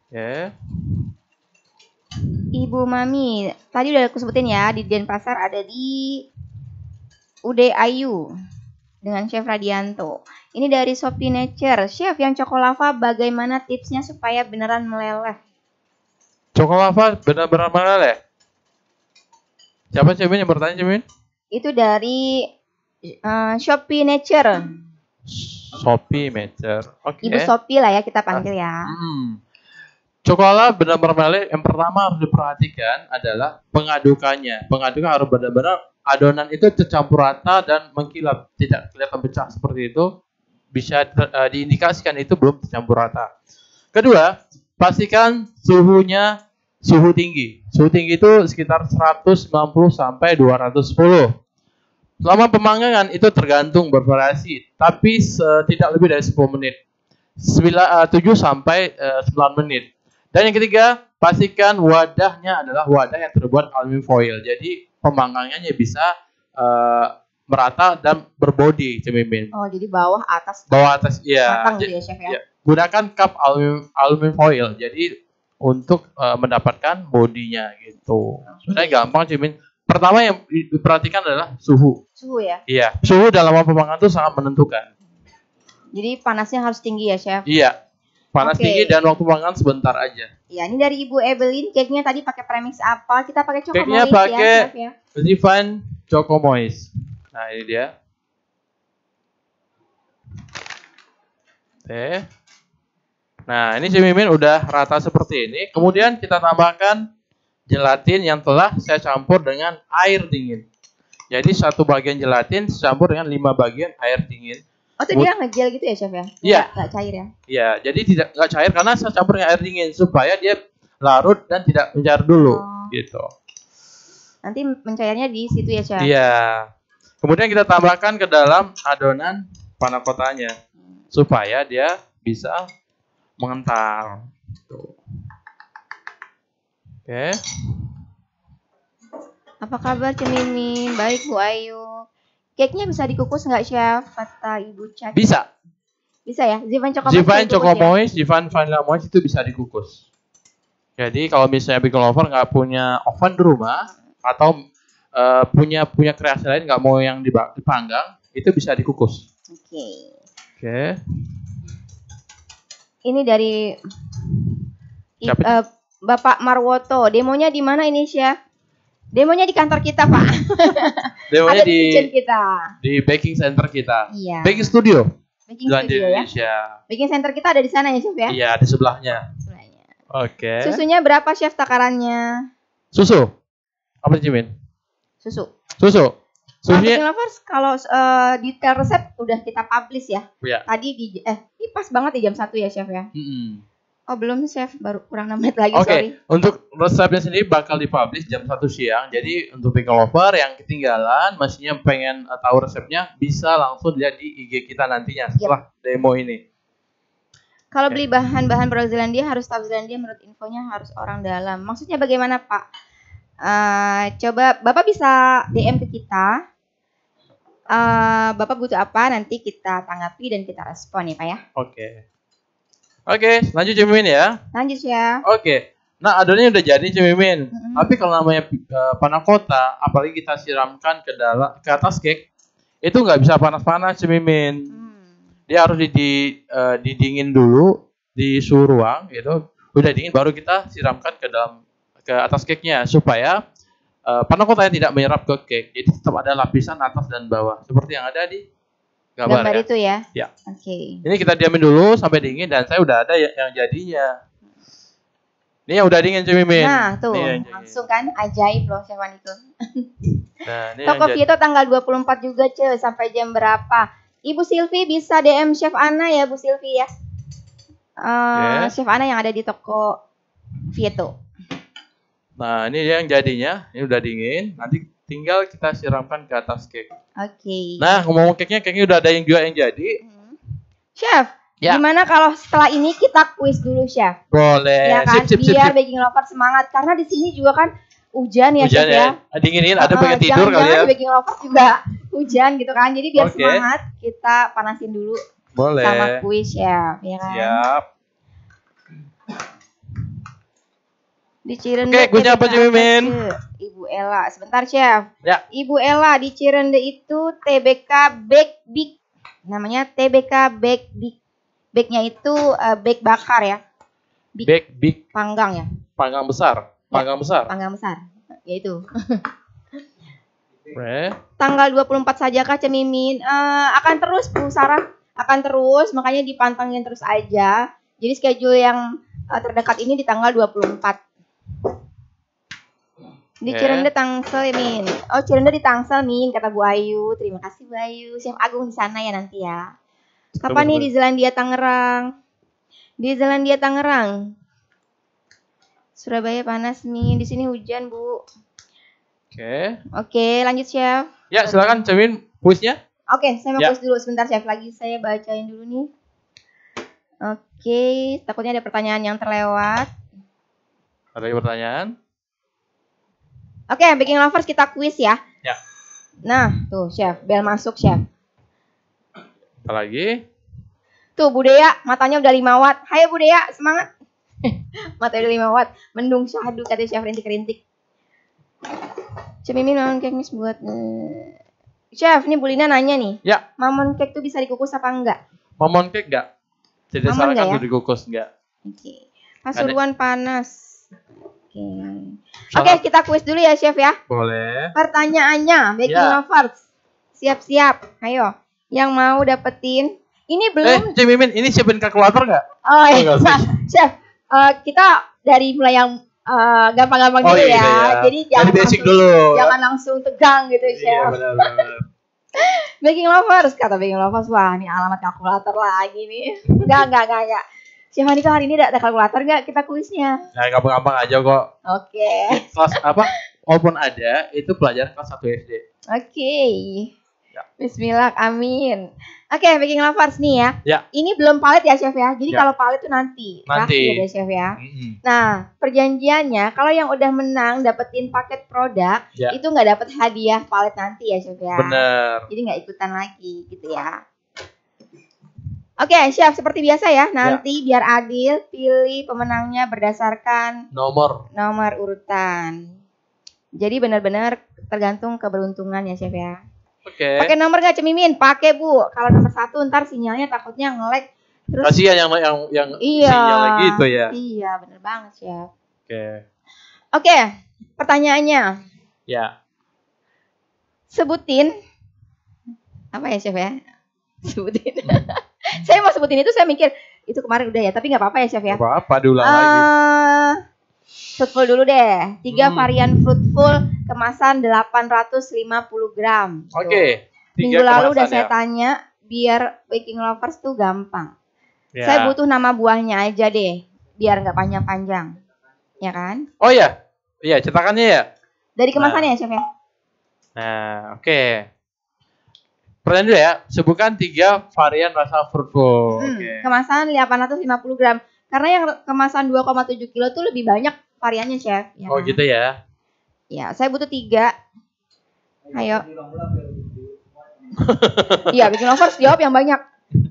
Oke. Ibu Mami, tadi udah aku sebutin ya, di Denpasar ada di UD Ayu dengan Chef Radianto. Ini dari Shopee Nature. Chef, yang Cokolava bagaimana tipsnya supaya beneran meleleh? Cokolava benar-benar meleleh. Siapa Cemin yang bertanya, Cemin? Itu dari Shopee Nature. Shopee Nature. Oke. Ibu Shopee lah ya kita panggil ya. Cokolava benar-benar meleleh. Yang pertama harus diperhatikan adalah pengadukannya. Pengadukan harus benar-benar adonan itu tercampur rata dan mengkilap, tidak kelihatan pecah seperti itu. Bisa diindikasikan itu belum tercampur rata. Kedua, pastikan suhunya suhu tinggi. Suhu tinggi itu sekitar 190 sampai 210. Selama pemanggangan itu tergantung bervariasi, tapi tidak lebih dari 10 menit. 7 sampai 9 menit. Dan yang ketiga, pastikan wadahnya adalah wadah yang terbuat aluminium foil. Jadi pemanggangannya bisa merata dan berbody, Cemimin. Oh, jadi bawah atas. Bawah atas, iya. Matang gitu ya, Chef ya. Gunakan cup aluminium foil. Jadi untuk mendapatkan bodinya gitu. Sebenarnya gampang, Cimin. Pertama yang diperhatikan adalah suhu. Suhu ya? Iya, suhu dalam pemanggangan itu sangat menentukan. Jadi panasnya harus tinggi ya, Chef? Iya, panas tinggi dan waktu pemanggangan sebentar aja. Ya, ini dari Ibu Evelyn. Cake-nya tadi pakai premix apa? Kita pakai Choco Cake-nya Moist pakai ya, Chef ya. Zifan Choco Moist. Nah, ini dia. Oke. Nah, ini Cemimin udah rata seperti ini. Kemudian kita tambahkan gelatin yang telah saya campur dengan air dingin. Jadi satu bagian gelatin campur dengan 5 bagian air dingin. Oh, itu dia ngegel gitu ya, Chef ya? Iya. Nggak cair ya? Iya, jadi nggak cair karena saya campur dengan air dingin supaya dia larut dan tidak mencair dulu, gitu. Nanti mencairnya di situ ya, Chef? Iya. Kemudian kita tambahkan ke dalam adonan panna cottanya supaya dia bisa mengental. Tuh. Oke. Apa kabar Cemimin? Baik Bu Ayu. Cake-nya bisa dikukus nggak, Chef? Kata Ibu Caca. Bisa. Bisa ya? Zifan Choco Moist. Zifan Choco Moist, Zifan Vanilla Moist itu bisa dikukus. Jadi kalau misalnya Bingkai Lover nggak punya oven di rumah atau punya kreasi lain nggak mau yang dipanggang, itu bisa dikukus. Oke. Ini dari Bapak Marwoto. Demonya di mana ini, Chef? Demonya di kantor kita, Pak. Demonya ada di kitchen kita. Di baking center kita. Iya. Baking studio. Baking studio Indonesia. Ya. Baking center kita ada di sana ya, Chef ya? Iya, di sebelahnya. Oke. Susunya berapa, Chef, takarannya? Susu. Apa sih, Min? Susu. Susunya Lovers, kalau detail resep udah kita publish ya. Iya. Tadi ini pas banget di jam 1 ya, Chef ya. Oh belum, Chef, baru kurang 6 menit lagi. Sorry. Untuk resepnya sendiri bakal dipublish jam 1 siang. Jadi untuk Bingkai Lover yang ketinggalan, masihnya pengen tahu resepnya, bisa langsung lihat di IG kita nantinya setelah demo ini. Kalau beli bahan-bahan produk Zealandia harus tahu Zealandia, menurut infonya harus orang dalam. Maksudnya bagaimana, Pak? Coba Bapak bisa DM ke kita. Bapak butuh apa, nanti kita tanggapi dan kita respon ya, Pak ya. Oke, lanjut Cemimin ya. Lanjut ya. Oke. Nah, adonannya udah jadi Cemimin. Tapi kalau namanya panna cotta, apalagi kita siramkan ke atas cake, itu nggak bisa panas-panas Cemimin. Dia harus didingin dulu di suhu ruang gitu. Udah dingin baru kita siramkan ke atas cake-nya supaya panakotanya tidak menyerap ke cake. Jadi tetap ada lapisan atas dan bawah seperti yang ada di gambar ya. itu ya. Ya. Oke. Ini kita diamin dulu sampai dingin dan saya udah ada yang jadinya. Ini yang udah dingin Cik Mimin. Nah, tuh. Ini yang dingin. Langsung kan ajaib loh Chef Andiko. Nah, ini Toko yang Vito tanggal 24 juga cuy, sampai jam berapa? Ibu Silvi bisa DM Chef Ana ya Bu Silvi ya. Chef Ana yang ada di toko Vito. Nah, ini yang jadinya. Ini udah dingin. Nanti tinggal kita siramkan ke atas cake. Oke. Nah, ngomong cake-nya udah ada yang juga yang jadi. Chef, Ya. gimana kalau setelah ini kita kuis dulu Chef? Boleh. Ya kan, Sip. biar baking lover semangat karena di sini juga kan hujan ya Hujan Chef ya. Dinginin, ada bagian tidur kali ya. Jangan-jangan baking lover juga hujan gitu kan. Jadi biar Oke. semangat kita panasin dulu Boleh. sama kuis Chef, ya kan? Siap. Di Cirende. Oke, kuisnya apa, Cik Mimin? Ibu Ella, sebentar Chef. Ya. Ibu Ella di Cirende itu TBK Bake Big. Namanya TBK Bake Big. Bake-nya itu bake bakar ya. Bake big, Panggang ya. panggang besar. Panggang besar. Panggang besar. Ya itu. Oke. Tanggal 24 saja Kak Cemimin. Akan terus Bu Sarah. Akan terus, makanya dipantengin terus aja. Jadi schedule yang terdekat ini di tanggal 24. Di Cirende Tangsel ya Min. Oh Cirende di Tangsel Min, kata Bu Ayu. Terima kasih Bu Ayu. Chef Agung di sana ya nanti ya. Kapan nih di Zelandia Tangerang? Di Zelandia Tangerang. Surabaya panas Min. Di sini hujan Bu. Oke, lanjut Chef. Ya, silakan Cemin kuisnya. Oke, saya mau Ya. kuis dulu sebentar Chef. Lagi saya bacain dulu nih. Oke, takutnya ada pertanyaan yang terlewat. Ada pertanyaan? Oke, baking lovers kita kuis ya. Ya. Nah, tuh Chef, bel masuk Chef. Apa lagi? Tuh Bu Dea, matanya udah 5 watt. Hayo Bu Dea, semangat. Matanya udah 5 watt. Mendung syahdu kata Chef rintik-rintik. Cemimin mamon cake nih buat Chef, ini Bu Lina nanya nih. Ya. Mamon cake tuh bisa dikukus apa enggak? Mamon cake enggak? Tidak Mamon sarankan nggak ya? untuk dikukus enggak. Oke. Pasuruan panas. Oke, kita kuis dulu ya Chef ya. Boleh. Pertanyaannya, baking Ya. lovers. Siap-siap. Ayo. Yang mau dapetin. Ini belum. Cemimin, ini siapin kalkulator enggak? Oh iya. enggak usah. Chef, kita dari mulai yang gampang-gampang dulu gitu ya. Jadi jangan dari basic langsung, dulu. jangan langsung tegang gitu Iya, Chef. benar. Baking lovers, kata baking lovers, wah ini alamat kalkulator lagi nih. Enggak. Chef Andika hari ini ada kalkulator enggak kita kuisnya? Nah, gampang-gampang aja kok. Oke. Kelas apa? Walaupun ada, itu pelajaran kelas 1 SD. Oke. Ya. Bismillah, amin. Oke, baking lovers nih ya. Ya. Ini belum palet ya Chef ya. Jadi Ya. kalau palet tuh nanti. Terakhir ya Chef ya. Nah, perjanjiannya kalau yang udah menang dapetin paket produk, Ya. itu nggak dapet hadiah palet nanti ya Chef ya. Bener. Jadi nggak ikutan lagi gitu ya. Oke, Chef seperti biasa ya. Nanti biar adil, pilih pemenangnya berdasarkan Nomor. nomor urutan. Jadi benar-benar tergantung keberuntungan ya Chef ya. Oke. Pakai nomor nggak Cemimin? Pakai Bu. Kalau nomor 1 ntar sinyalnya takutnya nge-lag. Terus Kasihan yang iya. sinyal gitu ya. Iya, bener banget Chef. Oke. Oke, pertanyaannya. Ya. Sebutin apa ya Chef ya? Sebutin. Saya mau sebutin itu saya mikir itu kemarin udah ya, tapi nggak apa-apa ya Chef ya. Apa diulang lagi. Fruitful dulu deh. 3 varian fruitful kemasan 850 gram. Oke. Minggu lalu udah saya tanya biar baking lovers tuh gampang. Ya. Saya butuh nama buahnya aja deh, biar nggak panjang-panjang, ya kan? Oh ya, iya cetakannya ya. Dari kemasannya ya Chef ya. Nah, oke. Pertanyaan dulu ya, sebutkan 3 varian rasa fruitful. Oke. Kemasan 850 gram. Karena yang kemasan 2,7 kilo tuh lebih banyak variannya Chef. Ya Oh kan? gitu ya. Ya, saya butuh 3. Ayo. Iya, baking lovers jawab yang banyak.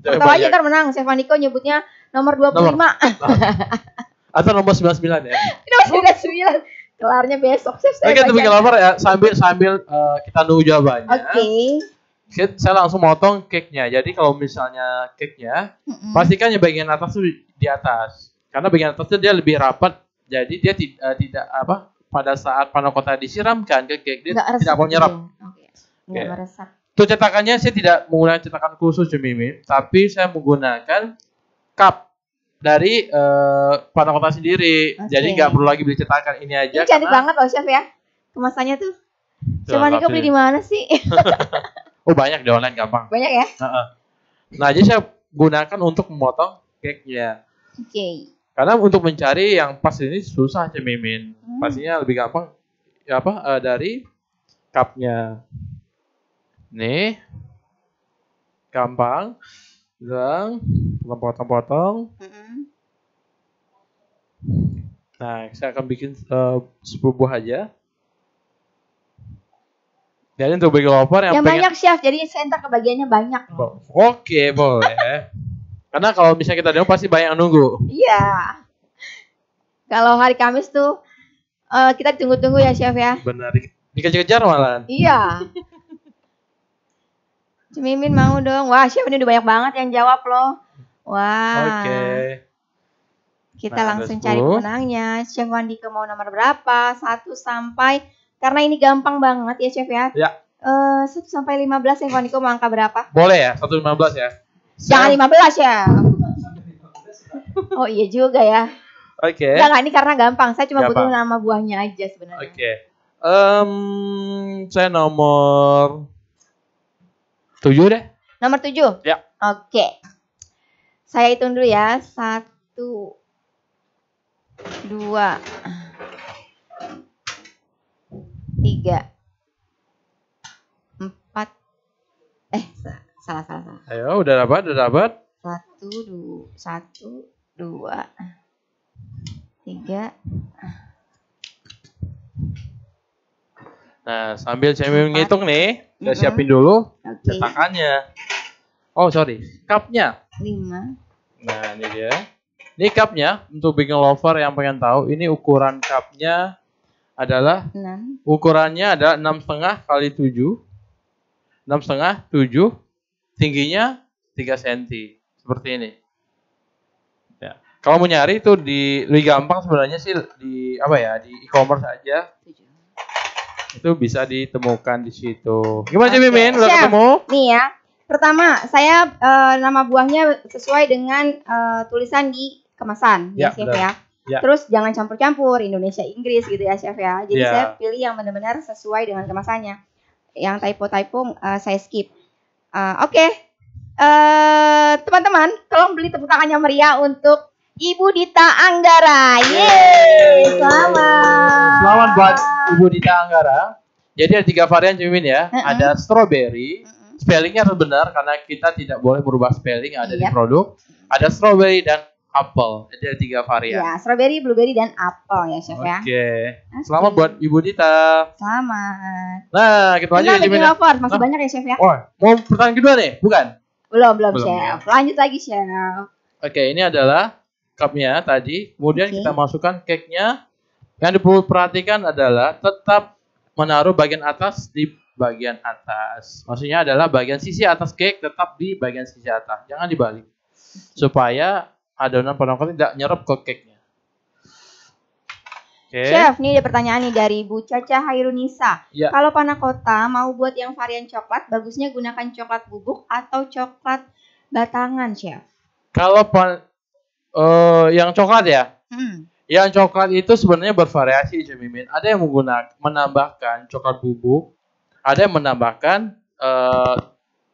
Tahu aja ntar menang. Chef Andiko nyebutnya nomor 25. Atau nomor 99 ya. Nomor 99. Kelarnya besok Chef. Oke, itu bikin lapar ya. Sambil kita nunggu jawabannya. Oke. Saya langsung motong cake-nya. Jadi kalau misalnya cake-nya, pastikan yang bagian atas tuh di atas. Karena bagian atasnya dia lebih rapat. Jadi dia tidak pada saat panna cotta disiramkan ke cake dia Nggak resep tidak akan nyerap. Oke. Nggak Oke. meresap. Untuk cetakannya saya tidak menggunakan cetakan khusus Mimin, tapi saya menggunakan cup dari panna cotta sendiri. Oke. Jadi nggak perlu lagi beli cetakan ini aja. Ini cantik banget loh chef ya. Kemasannya tuh. Coba nih beli di mana sih? Oh banyak di online gampang. Banyak ya? Nah jadi saya gunakan untuk memotong cake-nya. Oke. Karena untuk mencari yang pas ini susah Mimin. Pastinya lebih gampang ya dari cupnya. Nih, gampang, bilang, potong-potong. Nah, saya akan bikin 10 buah aja. Jadi untuk baking lover yang pengen... banyak chef, jadi saya ntar kebagiannya banyak. Oke, boleh. Karena kalau misalnya kita demo pasti banyak yang nunggu. Iya. Kalau hari Kamis tuh kita tunggu-tunggu ya chef ya. Benar, dikejar-kejar malah. Iya. Mimin mau dong. Wah, chef ini udah banyak banget yang jawab loh. Wah. Oke. Kita langsung cari pemenangnya. Chef Wandika mau nomor berapa? 1 sampai, karena ini gampang banget ya chef ya. Ya. 1 sampai 15 Chef Wandika mau angka berapa? Boleh ya, 1-15 ya. Jangan 15 ya. Oh iya juga ya. Oke. Enggak, ini karena gampang. Saya cuma butuh nama buahnya aja sebenarnya. Oke. Saya nomor 7 deh. Nomor 7? Ya. Oke. Saya hitung dulu ya. 1, 2, 3, 4. Salah. Ayo, udah dapat. 1, 2, 3. Nah, sambil saya ngitung nih, saya siapin dulu cetakannya. Oh, sorry, cupnya. 5. Nah, ini dia. Ini cupnya, untuk baking lover yang pengen tahu, ini ukuran cupnya adalah 6. Ukurannya adalah 6,5 kali 7. 6,5, 7. Tingginya 3 cm. Seperti ini. Ya. Kalau mau nyari itu lebih gampang sebenarnya sih di e-commerce aja. 7. Itu bisa ditemukan di situ. Gimana sih Mimin? Udah ketemu? Nih ya. Pertama, saya nama buahnya sesuai dengan tulisan di kemasan ya chef ya. Terus jangan campur-campur Indonesia Inggris gitu ya chef ya. Jadi saya pilih yang benar-benar sesuai dengan kemasannya. Yang typo-typo saya skip. Oke. Teman-teman, tolong beli tepuk tangannya meriah untuk Ibu Dita Anggara. Yeay, Selamat buat Ibu Dita Anggara. Jadi ada 3 varian Mimin ya. Ada strawberry. Spellingnya harus benar karena kita tidak boleh merubah spelling yang ada di produk. Ada strawberry dan apple. Jadi ada 3 varian. Ya, strawberry, blueberry dan apple ya chef ya. Oke. Selamat buat Ibu Dita. Selamat. Nah, kita lanjut ya Mimin. Masih banyak ya chef ya. Oh, mau pertanyaan kedua nih? Bukan? Belum chef. Ya. Lanjut lagi chef. Oke, ini adalah cupnya tadi. Kemudian kita masukkan cake-nya. Yang perlu perhatikan adalah tetap menaruh bagian atas di bagian atas. Maksudnya adalah bagian sisi atas cake tetap di bagian sisi atas. Jangan dibalik. Supaya adonan panna cotta tidak nyerap ke cake-nya. Okay. Chef, nih ada pertanyaan nih dari Bu Caca Hairunisa. Ya. Kalau panna cotta mau buat yang varian coklat, bagusnya gunakan coklat bubuk atau coklat batangan, Chef? Kalau yang coklat ya? Yang coklat itu sebenarnya bervariasi, Mimin. Ada yang menambahkan coklat bubuk, ada yang menambahkan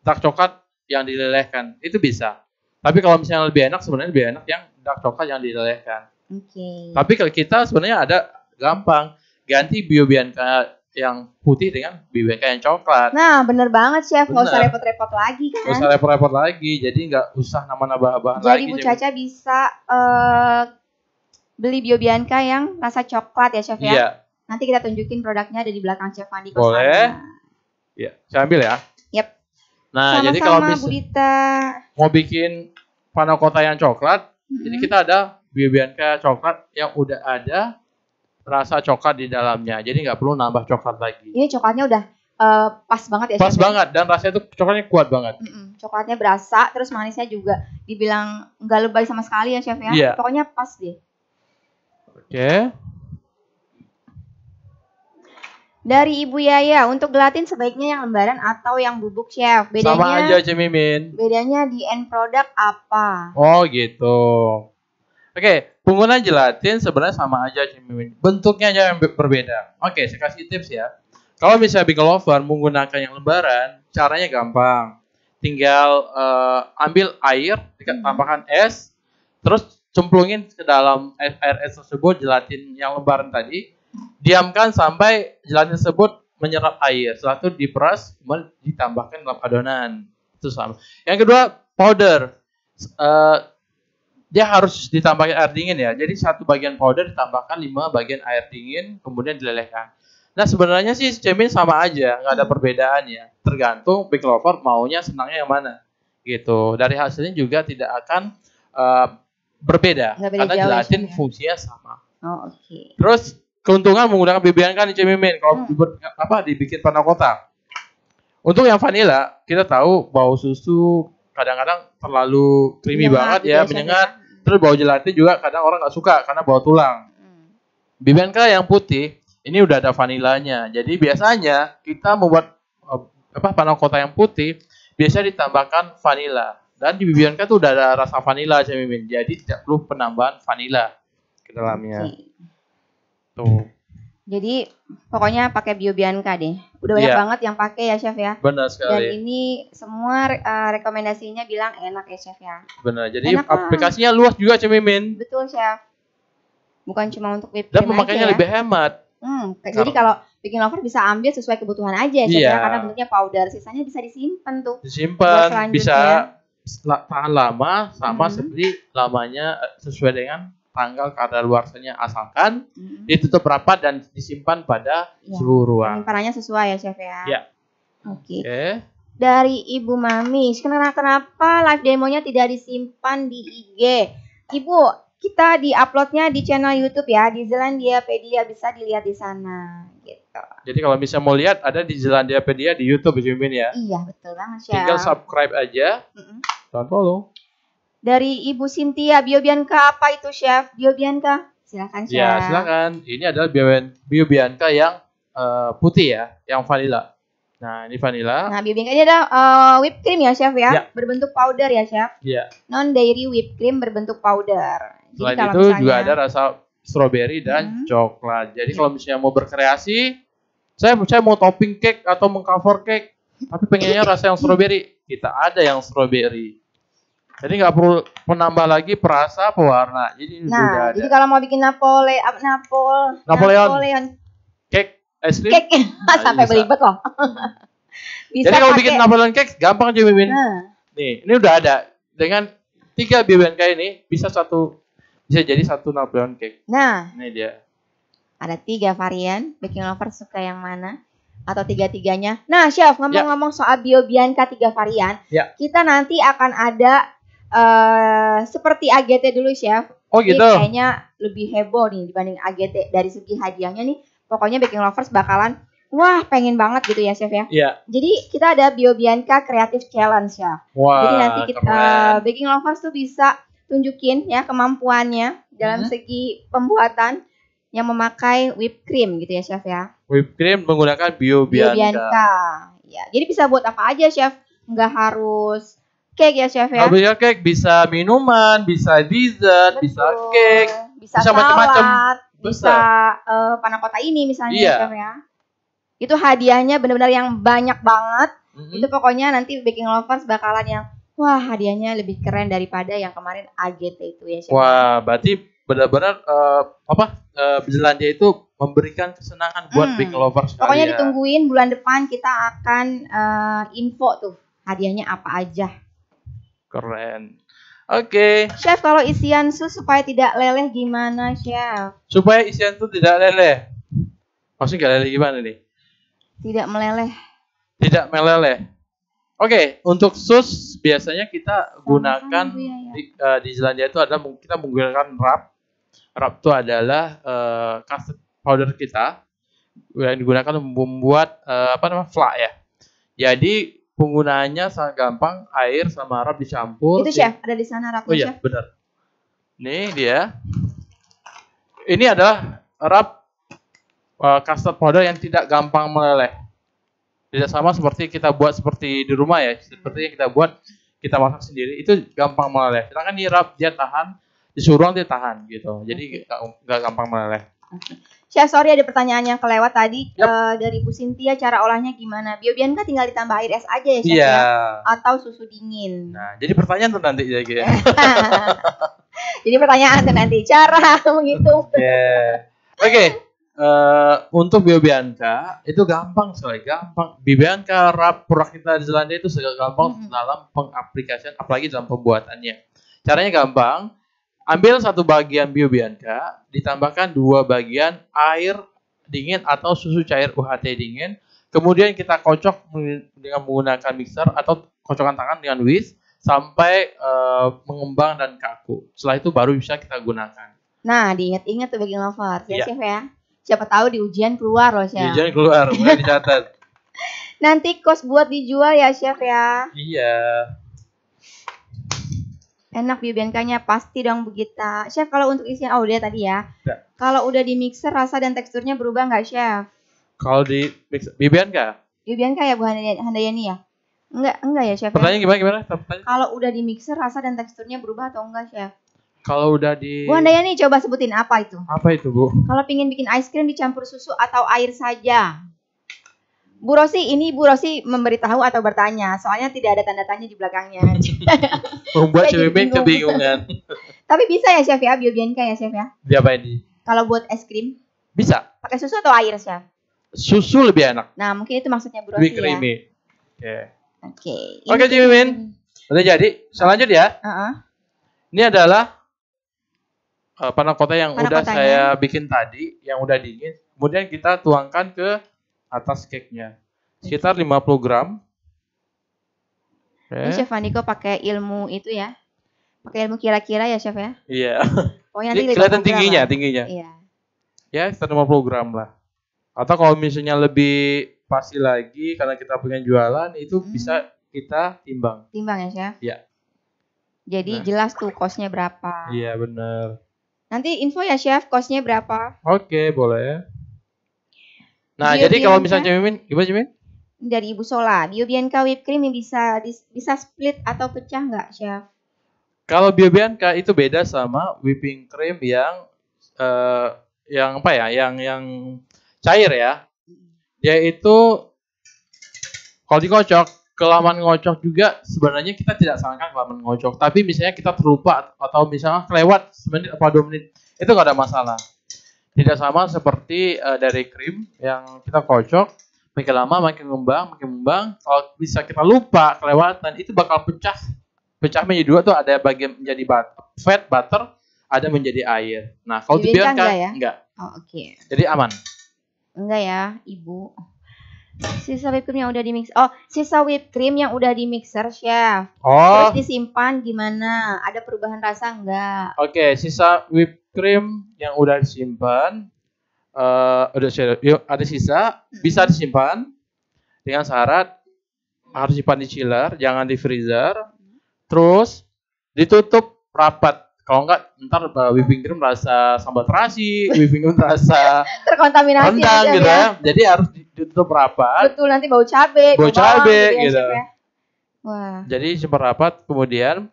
dark coklat yang dilelehkan. Itu bisa. Tapi kalau misalnya lebih enak, sebenarnya lebih enak yang dark coklat yang dilelehkan. Oke. Tapi kalau kita sebenarnya ada gampang. Ganti Biobianca yang putih dengan Biobianca yang coklat. Nah, bener banget, Chef. Nggak usah repot-repot lagi kan? Nggak usah repot-repot lagi. Jadi nggak usah nambah bahan lagi. Jadi Bu Caca bisa beli Biobianca yang rasa coklat ya, Chef ya? Iya. Nanti kita tunjukin produknya ada di belakang Chef Andi. Boleh. Iya, saya ambil ya. Yep. Nah, sama-sama, jadi kalau Bu Dita mau bikin panna cotta yang coklat, jadi kita ada Biobianca coklat yang udah ada rasa coklat di dalamnya. Jadi nggak perlu nambah coklat lagi. Ini coklatnya udah pas banget ya, Chef? Pas banget, dan rasanya tuh coklatnya kuat banget. Coklatnya berasa, terus manisnya juga dibilang nggak lebay sama sekali ya, Chef ya. Iya. Pokoknya pas deh. Oke. Dari Ibu Yaya, untuk gelatin sebaiknya yang lembaran atau yang bubuk, Chef? Sama aja, Cik Mimin. Bedanya di end product apa? Oh gitu. Oke, penggunaan gelatin sebenarnya sama aja, Cik Mimin. Bentuknya aja yang berbeda. Oke, saya kasih tips ya. Kalau misalnya Big Lover menggunakan yang lembaran, caranya gampang. Tinggal ambil air, tambahkan es, terus cemplungin ke dalam air es tersebut gelatin yang lembaran tadi. Diamkan sampai gelatin tersebut menyerap air. Setelah itu diperas, kemudian ditambahkan dalam adonan. Itu sama. Yang kedua, powder. Dia harus ditambahkan air dingin ya. Jadi 1 bagian powder ditambahkan 5 bagian air dingin, kemudian dilelehkan. Nah sebenarnya sih cemin sama aja, nggak ada perbedaannya. Tergantung Big Lover maunya senangnya yang mana. Gitu. Dari hasilnya juga tidak akan berbeda. Karena gelatin fungsinya sama. Oh, oke. Terus keuntungan menggunakan BBNK nih Cik Mimin kalau dibikin panna cotta. Untuk yang vanilla, kita tahu bau susu kadang-kadang terlalu creamy banget ya, menyengat. Terus bau gelatin juga kadang orang nggak suka karena bau tulang. BBNK yang putih ini udah ada vanilanya. Jadi biasanya kita membuat panna cotta yang putih biasa ditambahkan vanila. Dan di BBNK tuh udah ada rasa vanila Cik Mimin. Jadi tidak perlu penambahan vanila ke dalamnya. Tuh. Jadi pokoknya pakai BioBianca deh. Udah banyak banget yang pakai ya Chef ya. Benar sekali. Dan ini semua rekomendasinya bilang enak ya Chef ya. Benar. Jadi aplikasinya luas juga Cik Mimin. Betul Chef. Bukan cuma untuk whipped cream. Dan pemakaiannya lebih hemat. Jadi kalau Baking Lover bisa ambil sesuai kebutuhan aja ya Chef ya. Karena bentuknya powder. Sisanya bisa disimpan tuh. Disimpan. Bisa tahan lama sama seperti lamanya sesuai dengan tanggal kadaluarsanya, asalkan ditutup rapat dan disimpan pada suhu ruang. Penyimpanannya sesuai ya Chef ya. Ya. Oke. Dari Ibu Mami, kenapa live demonya tidak disimpan di IG? Ibu, kita di-uploadnya di channel YouTube ya, di Zelandiapedia, bisa dilihat di sana gitu. Jadi kalau bisa mau lihat ada di Zelandiapedia di YouTube ya. Iya, betul banget Chef. Tinggal subscribe aja. Dan follow. Dari Ibu Cynthia, BioBianca apa itu Chef? BioBianca, silakan Chef. Ya silakan. Ini adalah BioBianca yang putih ya, yang vanilla. Nah ini vanilla. Nah BioBianca ini ada whipped cream ya Chef ya, berbentuk powder ya Chef. Iya. Non dairy whipped cream berbentuk powder. Selain itu juga ada rasa strawberry dan coklat. Jadi kalau misalnya mau berkreasi, saya mau topping cake atau mengcover cake, tapi pengennya rasa yang strawberry, kita ada yang strawberry. Jadi nggak perlu menambah lagi perasa pewarna. Jadi jadi kalau mau bikin Napoleon cake es krim, sampai belibet loh. Jadi kalau bikin Napoleon cake gampang aja Mimin. Nih, ini udah ada. Dengan 3 BBNK ini bisa jadi satu Napoleon cake. Nah, ini dia. Ada 3 varian. Baking Lover suka yang mana? Atau 3-tiganya? Nah, Chef, ngomong-ngomong soal BioBianca 3 varian, kita nanti akan ada seperti AGT dulu Chef. Oh gitu. Ini kayaknya lebih heboh nih dibanding AGT dari segi hadiahnya nih. Pokoknya Baking Lovers bakalan pengen banget gitu ya Chef ya. Iya. Jadi kita ada BioBianca Creative Challenge Chef. Wah, jadi nanti kita Baking Lovers tuh bisa tunjukin ya kemampuannya dalam segi pembuatan yang memakai whipped cream gitu ya Chef ya. Whipped cream menggunakan BioBianca. Ya, jadi bisa buat apa aja Chef. Nggak harus cake ya Chef ya. Bisa cake, bisa minuman, bisa dessert, bisa cake, bisa macam-macam. Bisa panna cotta ini misalnya Chef ya. Itu hadiahnya benar-benar yang banyak banget. Itu pokoknya nanti Baking Lovers bakalan yang hadiahnya lebih keren daripada yang kemarin AGT itu ya Chef. Wah, berarti benar-benar Zelandia itu memberikan kesenangan buat Baking Lovers. Pokoknya ditungguin bulan depan kita akan info tuh hadiahnya apa aja. Keren. Oke. Chef, kalau isian sus supaya tidak leleh gimana, Chef? Supaya isian itu tidak leleh. Maksudnya nggak leleh gimana nih? Tidak meleleh. Tidak meleleh. Oke, untuk sus biasanya kita gunakan di Zelandia itu ada kita menggunakan wrap. Wrap itu adalah custard powder kita yang digunakan membuat fla ya. Jadi penggunaannya sangat gampang, air sama wrap dicampur. Itu Chef, ada di sana wrapnya. Oh iya, benar. Nih dia. Ini adalah wrap custard powder yang tidak gampang meleleh. Tidak sama seperti kita buat seperti di rumah ya, seperti yang kita buat kita masak sendiri itu gampang meleleh. Sedangkan nirap dia tahan, disuruh dia tahan gitu. Jadi nggak gampang meleleh. Chef, sorry ada pertanyaan yang kelewat tadi. Yep. Dari Bu Cynthia, cara olahnya gimana? Biobianca tinggal ditambah air es aja ya Chef Iya. ya? Atau susu dingin? Nah, jadi pertanyaan tuh nanti ya. Jadi pertanyaan tuh nanti cara menghitung. Yeah. Oke. Untuk Biobianca itu gampang sekali, gampang. Biobianca rap produk kita di Zelandia itu sangat gampang dalam pengaplikasian, apalagi dalam pembuatannya. Caranya gampang. Ambil satu bagian Biobianca, ditambahkan 2 bagian air dingin atau susu cair UHT dingin. Kemudian kita kocok dengan menggunakan mixer atau kocokan tangan dengan whisk sampai mengembang dan kaku. Setelah itu baru bisa kita gunakan. Nah, diingat-ingat tuh bagian lover, Iya. Chef ya. Siapa tahu di ujian keluar loh Chef. Di ujian keluar, mulai dicatat. Nanti kos buat dijual ya Chef ya. Iya. Enak Biobiancanya pasti dong begitu. Chef, kalau untuk isian udah tadi ya. Ya. Kalau udah di mixer rasa dan teksturnya berubah nggak Chef? Kalau di mix Biobianca, Biobianca ya Bu Handayani ya? Enggak ya Chef ya? pertanyaan gimana? Pertanyaan? Kalau udah di mixer rasa dan teksturnya berubah atau enggak Chef? Kalau udah di Bu Handayani coba sebutin apa itu? apa itu, Bu? Kalau pingin bikin ice cream dicampur susu atau air saja. Bu Rosi, ini Bu Rosi memberitahu atau bertanya, soalnya tidak ada tanda tanya di belakangnya. Membuat Saya jadi cewek bingung. kebingungan. Tapi bisa ya Chef ya, Biobianca ya Chef ya? Diapain di? Kalau buat es krim, Bisa. pakai susu atau air Chef? Susu lebih enak, Nah, mungkin itu maksudnya Bu lebih Rosi ya. creamy. Oke. Oke. Oke, Jimin. Udah jadi. Selanjut ya. Ini adalah panna cotta yang Panna udah cottanya. saya bikin tadi, yang udah dingin. Kemudian kita tuangkan ke atas cake-nya. Sekitar 50 gram. Ini Oke. Chef Andiko pakai ilmu itu ya. Pakai ilmu kira-kira ya Chef ya. Iya. Pokoknya Ini nanti kelihatan 50 gram tingginya, lah. tingginya. Iya. Ya, sekitar 50 gram lah. Atau kalau misalnya lebih pasti lagi karena kita pengen jualan, itu bisa kita timbang. Timbang ya Chef? Iya. Jadi Nah. jelas tuh kosnya berapa. Iya, benar. Nanti info ya Chef, kosnya berapa? Oke, boleh. Nah, Biobianca. jadi kalau misalnya Mimin, gimana Mimin? Dari Ibu Sola, Biobianca whipped cream yang bisa split atau pecah nggak Chef? Kalau Biobianca itu beda sama whipping cream yang apa ya? Yang cair ya. Dia itu kalau dikocok, kelamaan ngocok juga sebenarnya kita tidak sarankan kelamaan ngocok. Tapi misalnya kita terlupa atau misalnya kelewat semenit atau 2 menit, itu nggak ada masalah. Tidak sama seperti dari krim yang kita kocok, makin lama makin mengembang. Kalau bisa kita lupa kelewatan, itu bakal pecah menjadi 2 tuh, ada bagian menjadi fat butter, ada menjadi air. Nah, kalau di Biobianca Biobianca enggak ya? enggak. Oh, oke. Jadi aman. Enggak ya, Ibu. Sisa whipped cream yang udah di mix. Oh, sisa whipped cream yang udah di mixer, Chef. Oh, Terus disimpan gimana? Ada perubahan rasa enggak? oke. Sisa whipped cream yang udah disimpan, ada sisa, bisa disimpan dengan syarat harus disimpan di chiller, jangan di freezer. Terus ditutup rapat. Kalau enggak, ntar whipping cream rasa sambal terasi, whipping cream rasa Terkontaminasi rendang ya, Chef gitu ya. ya. Jadi harus ditutup rapat. Betul, nanti bau cabe, Bau cabe, gitu. Ya, Chef, ya. Wah, Jadi simpan rapat, kemudian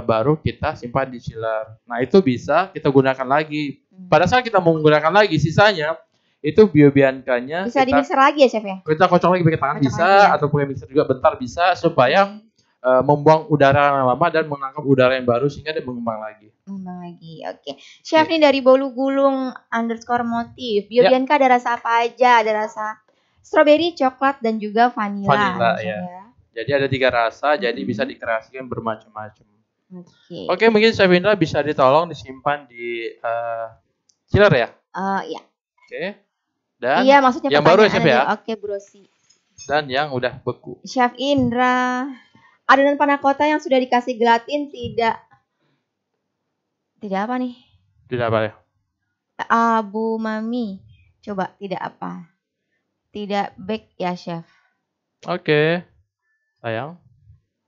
baru kita simpan di chiller. Nah, itu bisa kita gunakan lagi. Pada saat kita mau menggunakan lagi, sisanya itu Biobiancanya bisa di mixer lagi ya, Chef ya? kita kocok lagi pakai tangan Kocok bisa, lagi ya. atau pakai mixer juga bentar bisa, supaya membuang udara yang lama dan menangkap udara yang baru sehingga dia mengembang lagi. Ngembang lagi, oke. Chef nih dari Bolu Gulung _motif. Biobianca ada rasa apa aja? Ada rasa strawberry, coklat, dan juga vanilla. Vanilla, Chef, ya. Jadi ada 3 rasa, jadi bisa dikreasikan bermacam-macam. Oke. Oke, mungkin Chef Indra bisa ditolong disimpan di chiller ya. Iya. Oke. Dan Iya, maksudnya yang baru ya, Chef pertanyaan ya? Oke, Brosi. Dan yang udah beku. Chef Indra, adonan panna cotta yang sudah dikasih gelatin tidak apa nih? Tidak apa ya? Bu Mami, coba tidak apa? Tidak bake ya, Chef. Oke. Sayang.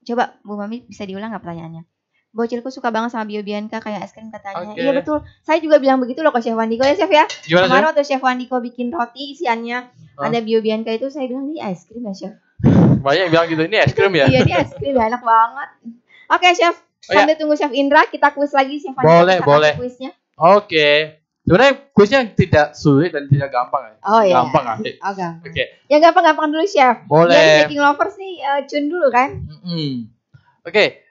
Coba Bu Mami bisa diulang nggak pertanyaannya? Bocilku suka banget sama Bio Bianca kayak es krim katanya. Oke. Iya betul. Saya juga bilang begitu loh ke Chef Wandiko ya Chef ya. Gimana, Kemarin Chef? waktu Chef Wandiko bikin roti isiannya Hah? ada Bio Bianca itu saya bilang ini es krim ya Chef. Banyak yang bilang gitu, ini es krim ya? Iya ini es krim ya, enak banget. Oke Chef, Oh, ya. sambil tunggu Chef Indra kita kuis lagi Chef Wandiko. Boleh, bisa boleh. kasih kuisnya. Oke. Sebenarnya kuisnya tidak sulit dan tidak gampang ya. Oh iya. Gampang kali. Oh gampang. Oke. Ya gampang-gampang dulu Chef. Boleh. Jadi baking lovers nih cun dulu kan. Oke.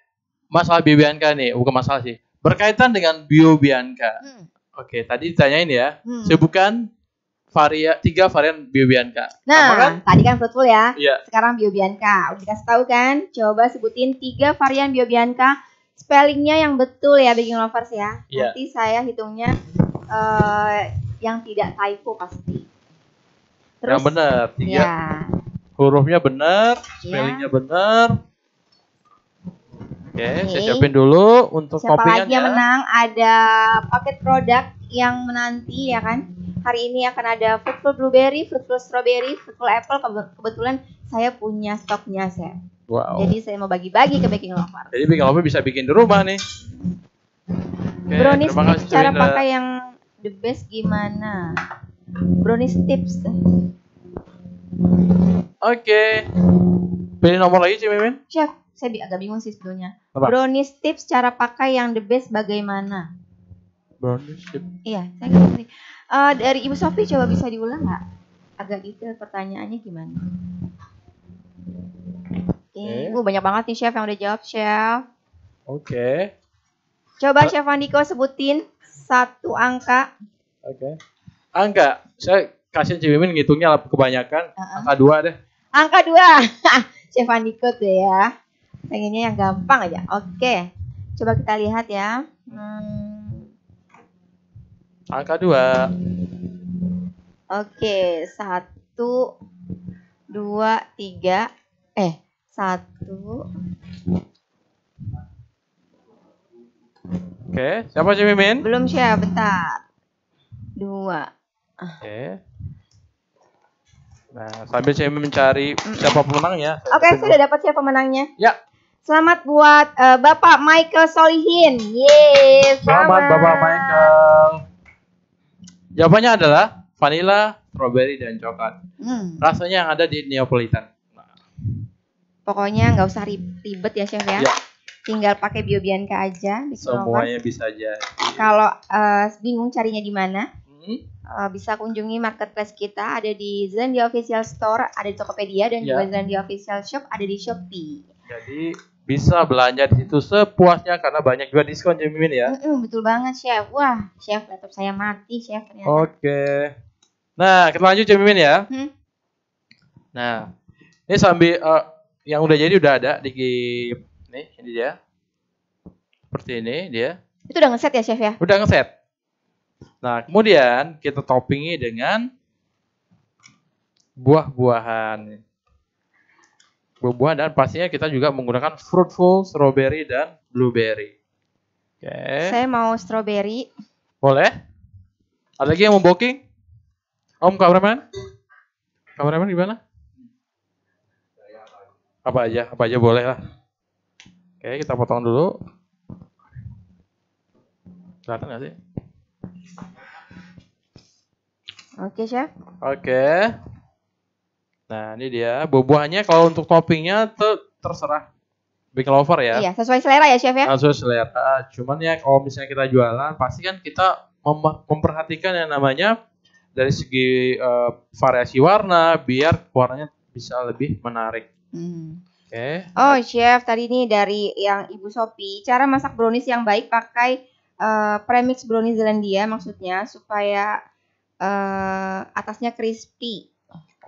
Masalah Bio Bianca nih, bukan masalah sih. Berkaitan dengan Bio Bianca. Oke, tadi ditanyain ya. Sebutkan 3 varian Bio Bianca. Nah, kan? tadi kan fruitful ya. Iya. Sekarang Bio Bianca. Udah dikasih tahu kan? Coba sebutin 3 varian Bio Bianca. Spellingnya yang betul ya baking lovers ya. Iya. Nanti saya hitungnya yang tidak typo pasti. Yang benar. 3 Ya. hurufnya benar, spellingnya benar. Oke, Oke. saya siapin dulu untuk Siapa toppingannya. lagi yang menang? Ada paket produk yang menanti ya kan. Hari ini akan ada fruitful blueberry, fruitful strawberry, fruitful apple. Kebetulan saya punya stoknya Chef. Wow. Jadi saya mau bagi-bagi ke baking lovers. Jadi bikin apa bisa bikin di rumah nih. Oke, Brownies terima tips kasih, cara Winda. pakai yang the best gimana? Brownies tips. Oke. Pilih nomor lagi, Cik Mimin. Chef, saya agak bingung sih sebetulnya. Apa? Brownies tips cara pakai yang the best bagaimana? Brownies tip. Iya, saya nggak ngerti. Dari Ibu Sofi coba bisa diulang nggak? Agak detail pertanyaannya gimana? Oke, banyak banget nih Chef yang udah jawab Chef. Oke. Coba Chef Andiko sebutin 1 angka. Oke. Angka, saya kasih Cik Mimin ngitungnya kebanyakan. Angka 2 deh. Angka 2. Chef Andiko tuh ya. Pengennya yang gampang aja. Oke. Coba kita lihat ya. Angka 2. Oke, 1 2 3 1. Oke, siapa Cik Mimin? Belum Chef, bentar. 2. Oke. Nah, sambil Cik Mimin mencari siapa pemenangnya. Oke, sudah dapat siapa pemenangnya? Ya. Selamat buat Bapak Michael Solihin. Yeay, Selamat Bapak Michael. Jawabannya adalah vanilla, strawberry, dan coklat. Rasanya yang ada di Neapolitan. Pokoknya nggak usah ribet ya Chef ya. Ya. Tinggal pakai Bio Bianca aja. Semuanya bisa aja. Kalau bingung carinya di mana, bisa kunjungi marketplace kita. Ada di Zelandia Official Store, ada di Tokopedia, dan juga Zelandia Official Shop ada di Shopee. Jadi bisa belanja di situ sepuasnya karena banyak juga diskon Cik Mimin ya. Betul banget Chef. Wah, Chef laptop saya mati Chef ternyata. Oke. Nah, kita lanjut Cik Mimin ya. Nah, ini sambil yang udah jadi udah ada di nih, ini dia. Seperti ini dia. Itu udah ngeset ya Chef ya? Udah ngeset. Nah, kemudian kita toppingi dengan buah-buahan. Buah-buahan dan pastinya kita juga menggunakan fruitful, strawberry, dan blueberry. Oke. Saya mau strawberry. Boleh? Ada lagi yang mau booking? Om kameraman? Kameraman gimana? Apa aja boleh lah. Oke, kita potong dulu. Kelihatan nggak sih? Oke, Chef. Oke. Nah, ini dia. Buah-buahnya kalau untuk toppingnya terserah big lover ya. Iya, sesuai selera ya, Chef ya? Sesuai selera. Cuman ya kalau misalnya kita jualan, pasti kan kita memperhatikan yang namanya dari segi variasi warna, biar warnanya bisa lebih menarik. Oke. Oh, Chef, tadi ini dari yang Ibu Sophie, cara masak brownies yang baik pakai premix brownies Zelandia, maksudnya supaya atasnya crispy.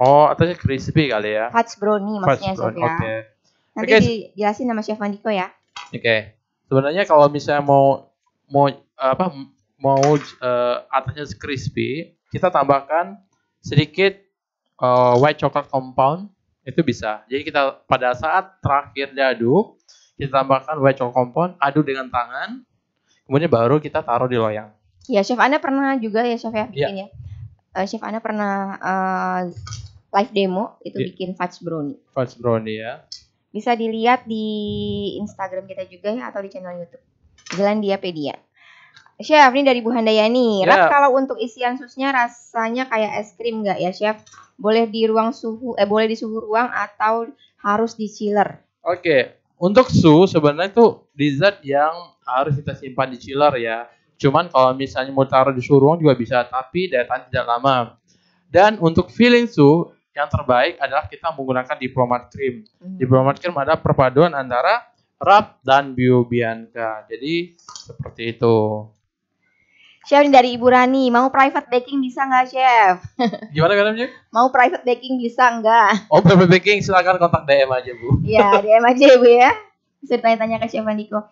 Oh, atasnya crispy kali ya. Fudge brownie maksudnya, Chef ya. Oke. Nanti dijelasin sama Chef Andiko ya. Oke. Sebenarnya kalau misalnya mau atasnya crispy, kita tambahkan sedikit white chocolate compound. Itu bisa. Jadi kita pada saat terakhir diaduk, kita tambahkan white chocolate compound, aduk dengan tangan, kemudian baru kita taruh di loyang. Ya, Chef Ana pernah juga ya, Chef ya, bikin ya. Chef Ana pernah live demo itu bikin fudge brownie. Fudge brownie ya. Bisa dilihat di Instagram kita juga ya, atau di channel YouTube Zelandiapedia. Chef, ini dari Bu Handayani. Ya. Rap kalau untuk isian susnya rasanya kayak es krim nggak ya, Chef? Boleh di boleh di suhu ruang atau harus di chiller? Oke. Untuk su sebenarnya itu dessert yang harus kita simpan di chiller ya. Cuman kalau misalnya mau taruh di suhu ruang juga bisa, tapi daya tahan tidak lama. Dan untuk filling su yang terbaik adalah kita menggunakan diplomat cream. Diplomat cream ada perpaduan antara Rap dan Bio Bianca. Jadi seperti itu. Chef, ini dari Ibu Rani. Mau private baking bisa nggak, Chef? Gimana Chef? Mau private baking bisa nggak? Oh, private baking silakan kontak DM aja Bu. Ya, DM aja ya Bu ya. Bisa tanya-tanya ke Chef Andiko.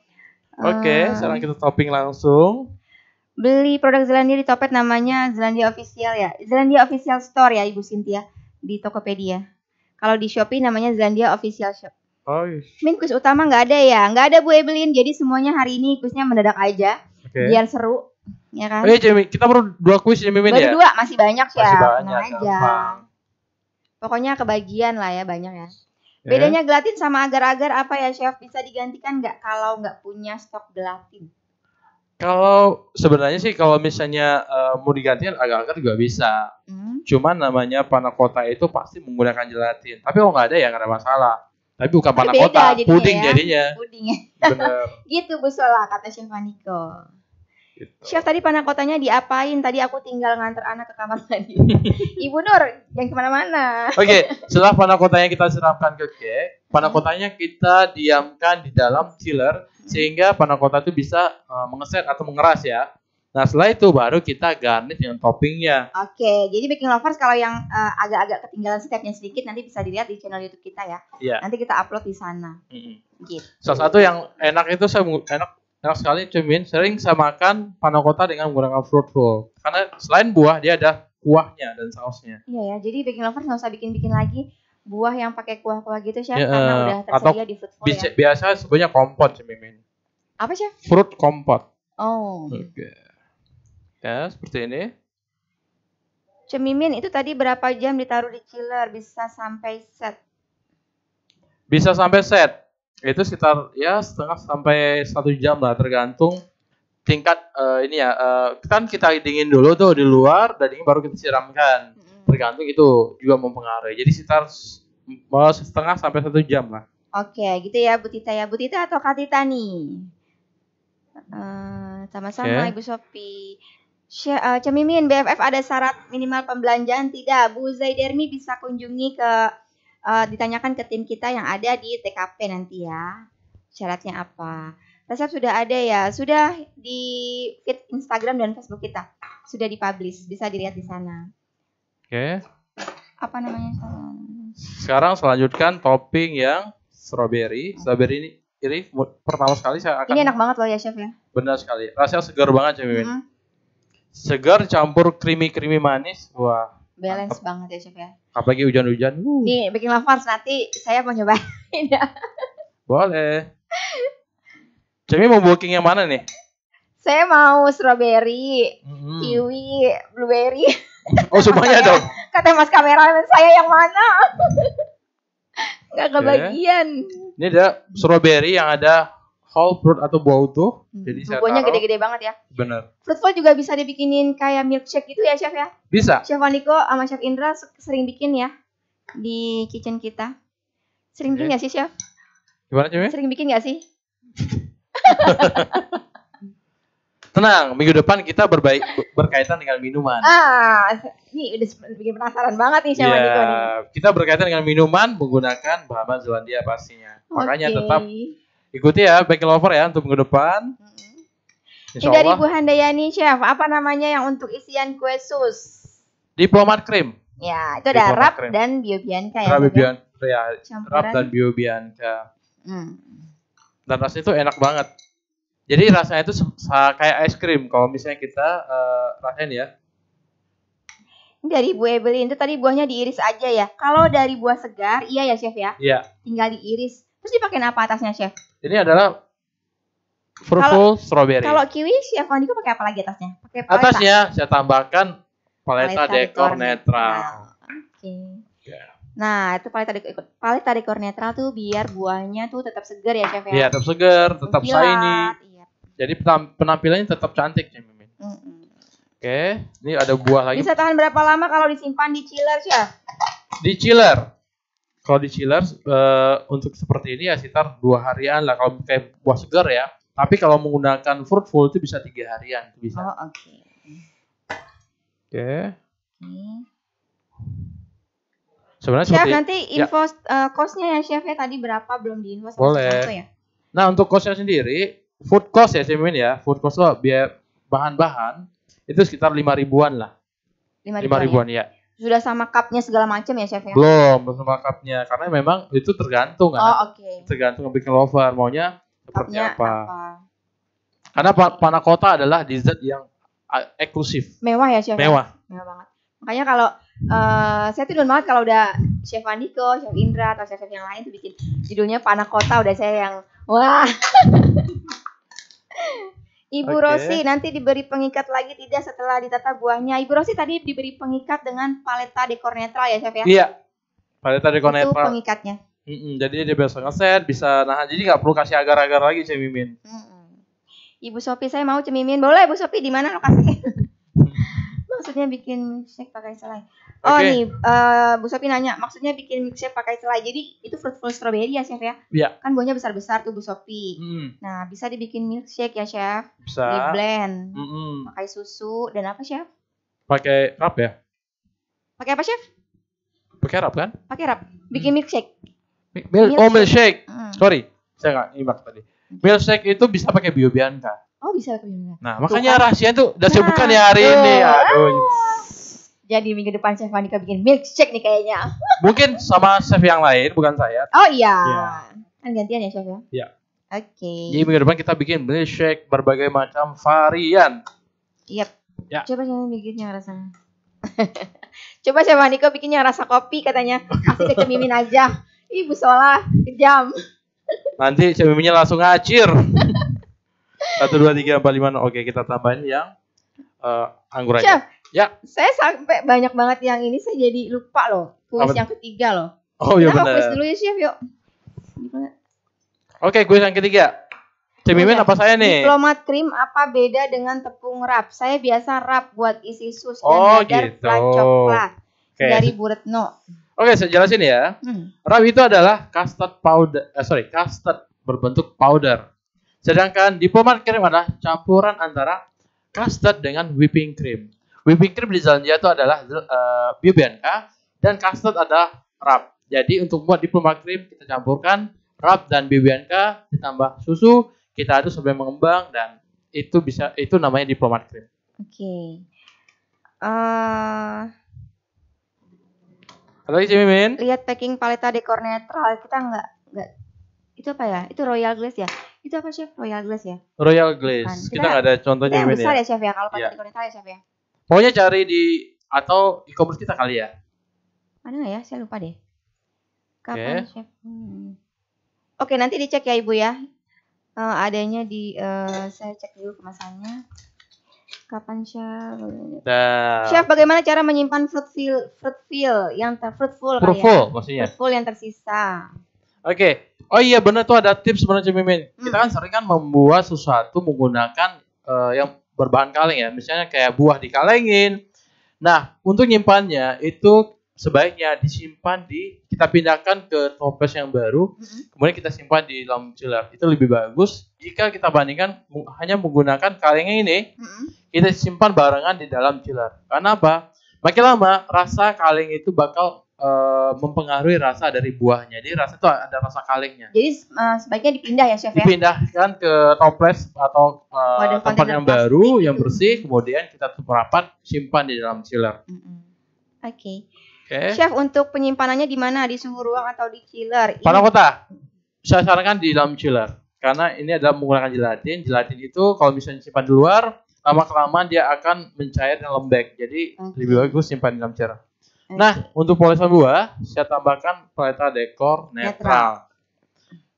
Oke, sekarang kita topping langsung. Beli produk Zelandia di Topet namanya Zelandia Official ya. Zelandia Official Store ya Ibu Cynthia di Tokopedia. Kalau di Shopee namanya Zelandia Official Shop. Oh, yes. Min, kuis utama nggak ada ya? Nggak ada Bu Evelyn. Jadi semuanya hari ini kuisnya mendadak aja. Oke. Biar seru. Ya kan? Oke, Jamie, kita baru 2 kuis ya, Mimin ya? Baru 2, masih banyak ya. Masih banyak, Tenang aja. gampang. Pokoknya kebagian lah ya, banyak ya. Ya. Bedanya gelatin sama agar-agar apa ya, Chef? Bisa digantikan nggak kalau nggak punya stok gelatin? Kalau sebenarnya sih kalau misalnya mau digantikan agak-agak juga bisa. Cuman namanya panna cotta itu pasti menggunakan gelatin. Tapi kalau nggak ada ya nggak ada masalah. Tapi bukan panna cotta, puding ya. jadinya. Puding ya. Bener. Gitu Bu Sola, kata Chef Andiko. Gitu. Chef, tadi panna cottanya diapain? Tadi aku tinggal nganter anak ke kamar tadi. Ibu Nur, jangan kemana-mana. Oke, setelah panna cottanya kita siramkan ke cake, panna cottanya kita diamkan di dalam chiller sehingga panna cotta itu bisa mengeset atau mengeras ya. Nah, setelah itu baru kita garnish dengan toppingnya. Oke, jadi baking lovers kalau yang agak-agak ketinggalan stepnya sedikit nanti bisa dilihat di channel YouTube kita ya. Iya. Nanti kita upload di sana. Gitu. Salah satu yang enak itu enak sekali cumin sering saya makan panna cotta dengan menggunakan fruitful. Karena selain buah dia ada kuahnya dan sausnya. Iya ya, jadi baking lovers nggak usah bikin-bikin lagi buah yang pakai kuah-kuah gitu, Chef, Ya, karena udah tersedia di fruitful ya. Biasa sebenarnya kompot cumin. Apa, Chef? Fruit kompot. Oh. Oke. Ya, seperti ini. Cemimin itu tadi berapa jam ditaruh di chiller bisa sampai set? Bisa sampai set. Itu sekitar ya setengah sampai 1 jam lah tergantung tingkat ini ya. Kan kita dingin dulu tuh di luar dan ini baru kita siramkan. Tergantung itu juga mempengaruhi. Jadi sekitar setengah sampai 1 jam lah. Oke, gitu ya Bu Tita ya. Bu Tita atau Kak Tita nih? Sama-sama Ibu Sophie. Cemimin, BFF ada syarat minimal pembelanjaan tidak? Bu Zaidermi bisa kunjungi ke ditanyakan ke tim kita yang ada di TKP nanti ya. Syaratnya apa? Resep sudah ada ya, sudah di feed Instagram dan Facebook kita. Sudah dipublish, bisa dilihat di sana. Oke. Apa namanya? Sekarang selanjutkan topping yang strawberry. Strawberry ini pertama sekali saya akan. Ini enak banget loh ya, Chef ya. Benar sekali. Rasanya segar banget ya, Segar campur creamy manis. Wah. Balance banget ya, Chef ya. Apalagi hujan-hujan. Nih, baking lovers nanti saya mau nyobain ya. Boleh. Cemi mau booking yang mana nih? Saya mau strawberry, kiwi, blueberry. Oh, semuanya dong. Kata Mas kameramen saya yang mana? Nggak kebagian. Ini ada strawberry yang ada whole fruit atau buah utuh. Jadi saya buahnya taruh. gede-gede banget ya. Bener. Fruitful juga bisa dibikinin kayak milkshake gitu ya, Chef ya? Bisa. Chef Andiko sama Chef Indra sering bikin ya di kitchen kita. Sering bikin nggak sih, Chef? Gimana, Cemi? Sering bikin nggak sih? Tenang, minggu depan kita berkaitan dengan minuman. Ini udah bikin penasaran banget nih Chef Andiko nih. Kita berkaitan dengan minuman menggunakan bahan Zelandia pastinya. Makanya tetap ikuti ya, baking lover ya untuk minggu depan. Ini dari Bu Handayani, Chef. Apa namanya yang untuk isian kue sus? Diplomat cream. Ya, itu ada Rap dan Bio Bianca ya. Rap dan Bio Bianca. Dan rasanya itu enak banget. Jadi rasanya itu kayak es krim. Kalau misalnya kita rasain ya. Ini dari Bu Evelyn, itu tadi buahnya diiris aja ya. Kalau dari buah segar, iya ya Chef ya? Iya. Tinggal diiris. Terus dipakai apa atasnya, Chef? Ini adalah fruitful strawberry. Kalau kiwi, Chef Andiko pakai apa lagi atasnya? Pakai paleta. Atasnya saya tambahkan paleta dekor netral. Oke. Yeah. Nah, itu paleta dekor netral tuh biar buahnya tuh tetap segar ya, Chef ya. Iya, tetap segar, tetap shiny. Iya. Jadi penampilannya tetap cantik, Cik Mimin. Oke, ini ada buah lagi. Bisa tahan berapa lama kalau disimpan di chiller, Chef? Di chiller. Kalau di chiller untuk seperti ini ya sekitar 2 harian lah kalau kayak buah segar ya. Tapi kalau menggunakan fruitful itu bisa 3 harian bisa. Oh, oke. Oke. Sebenarnya Chef, seperti nanti info cost-nya ya, Chef ya. Tadi berapa belum diinfo sama boleh. ya? Nah, untuk cost-nya sendiri, food cost ya, Cimin ya. Food cost lo biaya bahan-bahan itu sekitar 5 ribuan lah. 5 ribuan ya. Sudah sama cupnya segala macam ya, Chef ya? Belum sama cupnya karena memang itu tergantung kan. Oh, oke. Tergantung bikin lover maunya seperti Cupnya apa. Karena panna cotta adalah dessert yang eksklusif. Mewah ya, Chef. Mewah. Mewah banget. Makanya kalau saya tuh banget kalau udah Chef Andiko, Chef Indra atau chef yang lain tuh bikin judulnya panna cotta, udah saya yang wah. Ibu Rosi nanti diberi pengikat lagi tidak setelah ditata buahnya? Ibu Rosi tadi diberi pengikat dengan paleta dekor netral ya, Chef ya? Iya. Paleta dekor netral. Itu pengikatnya. Jadi dia bisa ngeset, bisa nahan. Jadi nggak perlu kasih agar-agar lagi, Cik Mimin. Ibu Sopi, saya mau Cik Mimin. Boleh, Ibu Sopi, di mana lokasinya? Maksudnya bikin milkshake pakai selai. Oh nih, Bu Sopi nanya, maksudnya bikin milkshake pakai selai. Jadi itu fruitful strawberry ya, Chef ya? Iya. Kan buahnya besar-besar tuh Bu Sopi. Nah, bisa dibikin milkshake ya, Chef? Bisa. Di blend. Pakai susu dan apa, Chef? Pakai rap ya? Pakai apa, Chef? Pakai rap kan? Pakai rap. Bikin milkshake. Milkshake. Sorry, saya nggak nyimak tadi. Milkshake itu bisa pakai Biobianca. Oh, bisa pakai Biobianca. Nah, makanya rahasia tuh udah saya bukan ya hari ini. Aduh. Jadi minggu depan Chef Andika bikin milkshake nih kayaknya. Mungkin sama chef yang lain, bukan saya. Oh iya. Kan gantian ya, Chef ya? Iya. Oke. Jadi minggu depan kita bikin milkshake berbagai macam varian. Iya. Ya. Coba saya bikinnya rasanya. Coba Chef Andika bikinnya rasa kopi katanya. Kasih ke Mimin aja. Ibu Sola kejam. Nanti Cik Miminnya langsung ngacir. 1, 2, 3, 4, 5. Oke, kita tambahin yang anggur aja. Chef, ya. Saya sampai banyak banget yang ini saya jadi lupa loh. Kuis yang ketiga loh. Oh iya benar. Kita kuis dulu ya, Chef, yuk. Oke, kuis yang ketiga. Cik Mimin apa saya nih? Diplomat krim apa beda dengan tepung rap? Saya biasa rap buat isi sus dan gitu. flat coklat. Dari Bu Retno. Oke, saya jelasin ya. Rap itu adalah custard powder, custard berbentuk powder. Sedangkan diplomat cream adalah campuran antara custard dengan whipping cream. Whipping cream di Zelandia itu adalah Biobianca dan custard adalah rap. Jadi untuk buat diplomat cream kita campurkan rap dan Biobianca ditambah susu, kita aduk sampai mengembang dan itu namanya diplomat cream. Oke. Lagi Cik Mimin? Lihat packing paleta dekor netral. Kita enggak itu apa ya? Itu Royal Glaze ya? Itu apa, Chef? Royal Glaze ya? Royal Glaze. Kita nggak ada contohnya Mimin ya. Besar ya, Chef ya? Kalau paleta dekor netral ya, Chef ya? Pokoknya cari di atau e-commerce kita kali ya. Ada nggak ya? Saya lupa deh. Kapan, Chef? Oke, nanti dicek ya, Ibu ya. Adanya di saya cek dulu kemasannya. Kapan, Chef? Chef, bagaimana cara menyimpan fruitful yang maksudnya. Fruitful yang tersisa. Oke. Oh iya benar tuh ada tips sebenarnya Cik Mimin. Kita kan sering kan membuat sesuatu menggunakan yang berbahan kaleng ya. Misalnya kayak buah dikalengin. Nah, untuk nyimpannya itu sebaiknya kita pindahkan ke toples yang baru, kemudian kita simpan di dalam chiller. Itu lebih bagus jika kita bandingkan hanya menggunakan kalengnya ini, kita simpan barengan di dalam chiller. Karena apa? Makin lama rasa kaleng itu bakal mempengaruhi rasa dari buahnya. Jadi rasa itu ada rasa kalengnya. Jadi sebaiknya dipindah ya, Chef ya? Dipindahkan ke toples atau tempat yang baru, yang bersih, kemudian kita tutup rapat, simpan di dalam chiller. Oke. Chef, untuk penyimpanannya di mana? Di suhu ruang atau di chiller? Panna cotta. Saya sarankan di dalam chiller. Karena ini adalah menggunakan gelatin. Gelatin itu kalau misalnya simpan di luar, lama-kelamaan dia akan mencair dan lembek. Jadi lebih bagus simpan di dalam chiller. Nah, untuk polesan buah, saya tambahkan paleta dekor netral.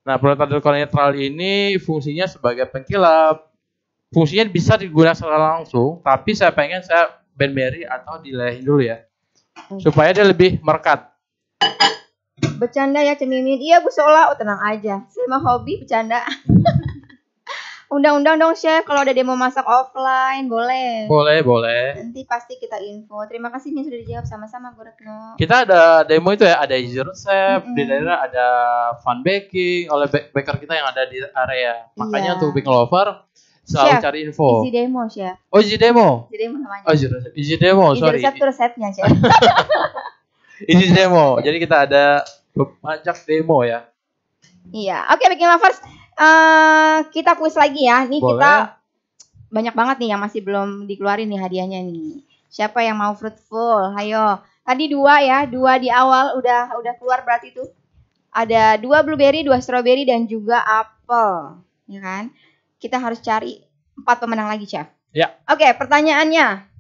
Nah, paleta dekor netral ini fungsinya sebagai pengkilap. Fungsinya bisa digunakan secara langsung, tapi saya blend berry atau dilelehin dulu ya. Supaya dia lebih merekat. Bercanda ya Cemimin. Iya Bu Sola, oh tenang aja. Saya mah hobi bercanda. Undang-undang dong Chef, kalau ada demo masak offline boleh. Boleh. Nanti pasti kita info. Terima kasih Min sudah dijawab sama-sama Bu Retno. Kita ada demo itu ya, ada easy resep, di daerah ada fun baking oleh baker kita yang ada di area. Makanya untuk baking lover selalu Chef, cari info. Easy demo Chef. Oh easy demo. Easy demo namanya. Oh easy demo, sorry. Easy resep itu resepnya Chef. Easy demo. Jadi kita ada banyak demo ya. Iya, oke baking lovers. Kita kuis lagi ya. Nih Boleh. kita banyak banget nih yang masih belum dikeluarin nih hadiahnya nih. Siapa yang mau fruitful? Ayo. Tadi 2 ya, 2 di awal udah keluar berarti itu. Ada 2 blueberry, 2 strawberry dan juga apel, ya kan? Kita harus cari 4 pemenang lagi, Chef. Ya. Oke, pertanyaannya.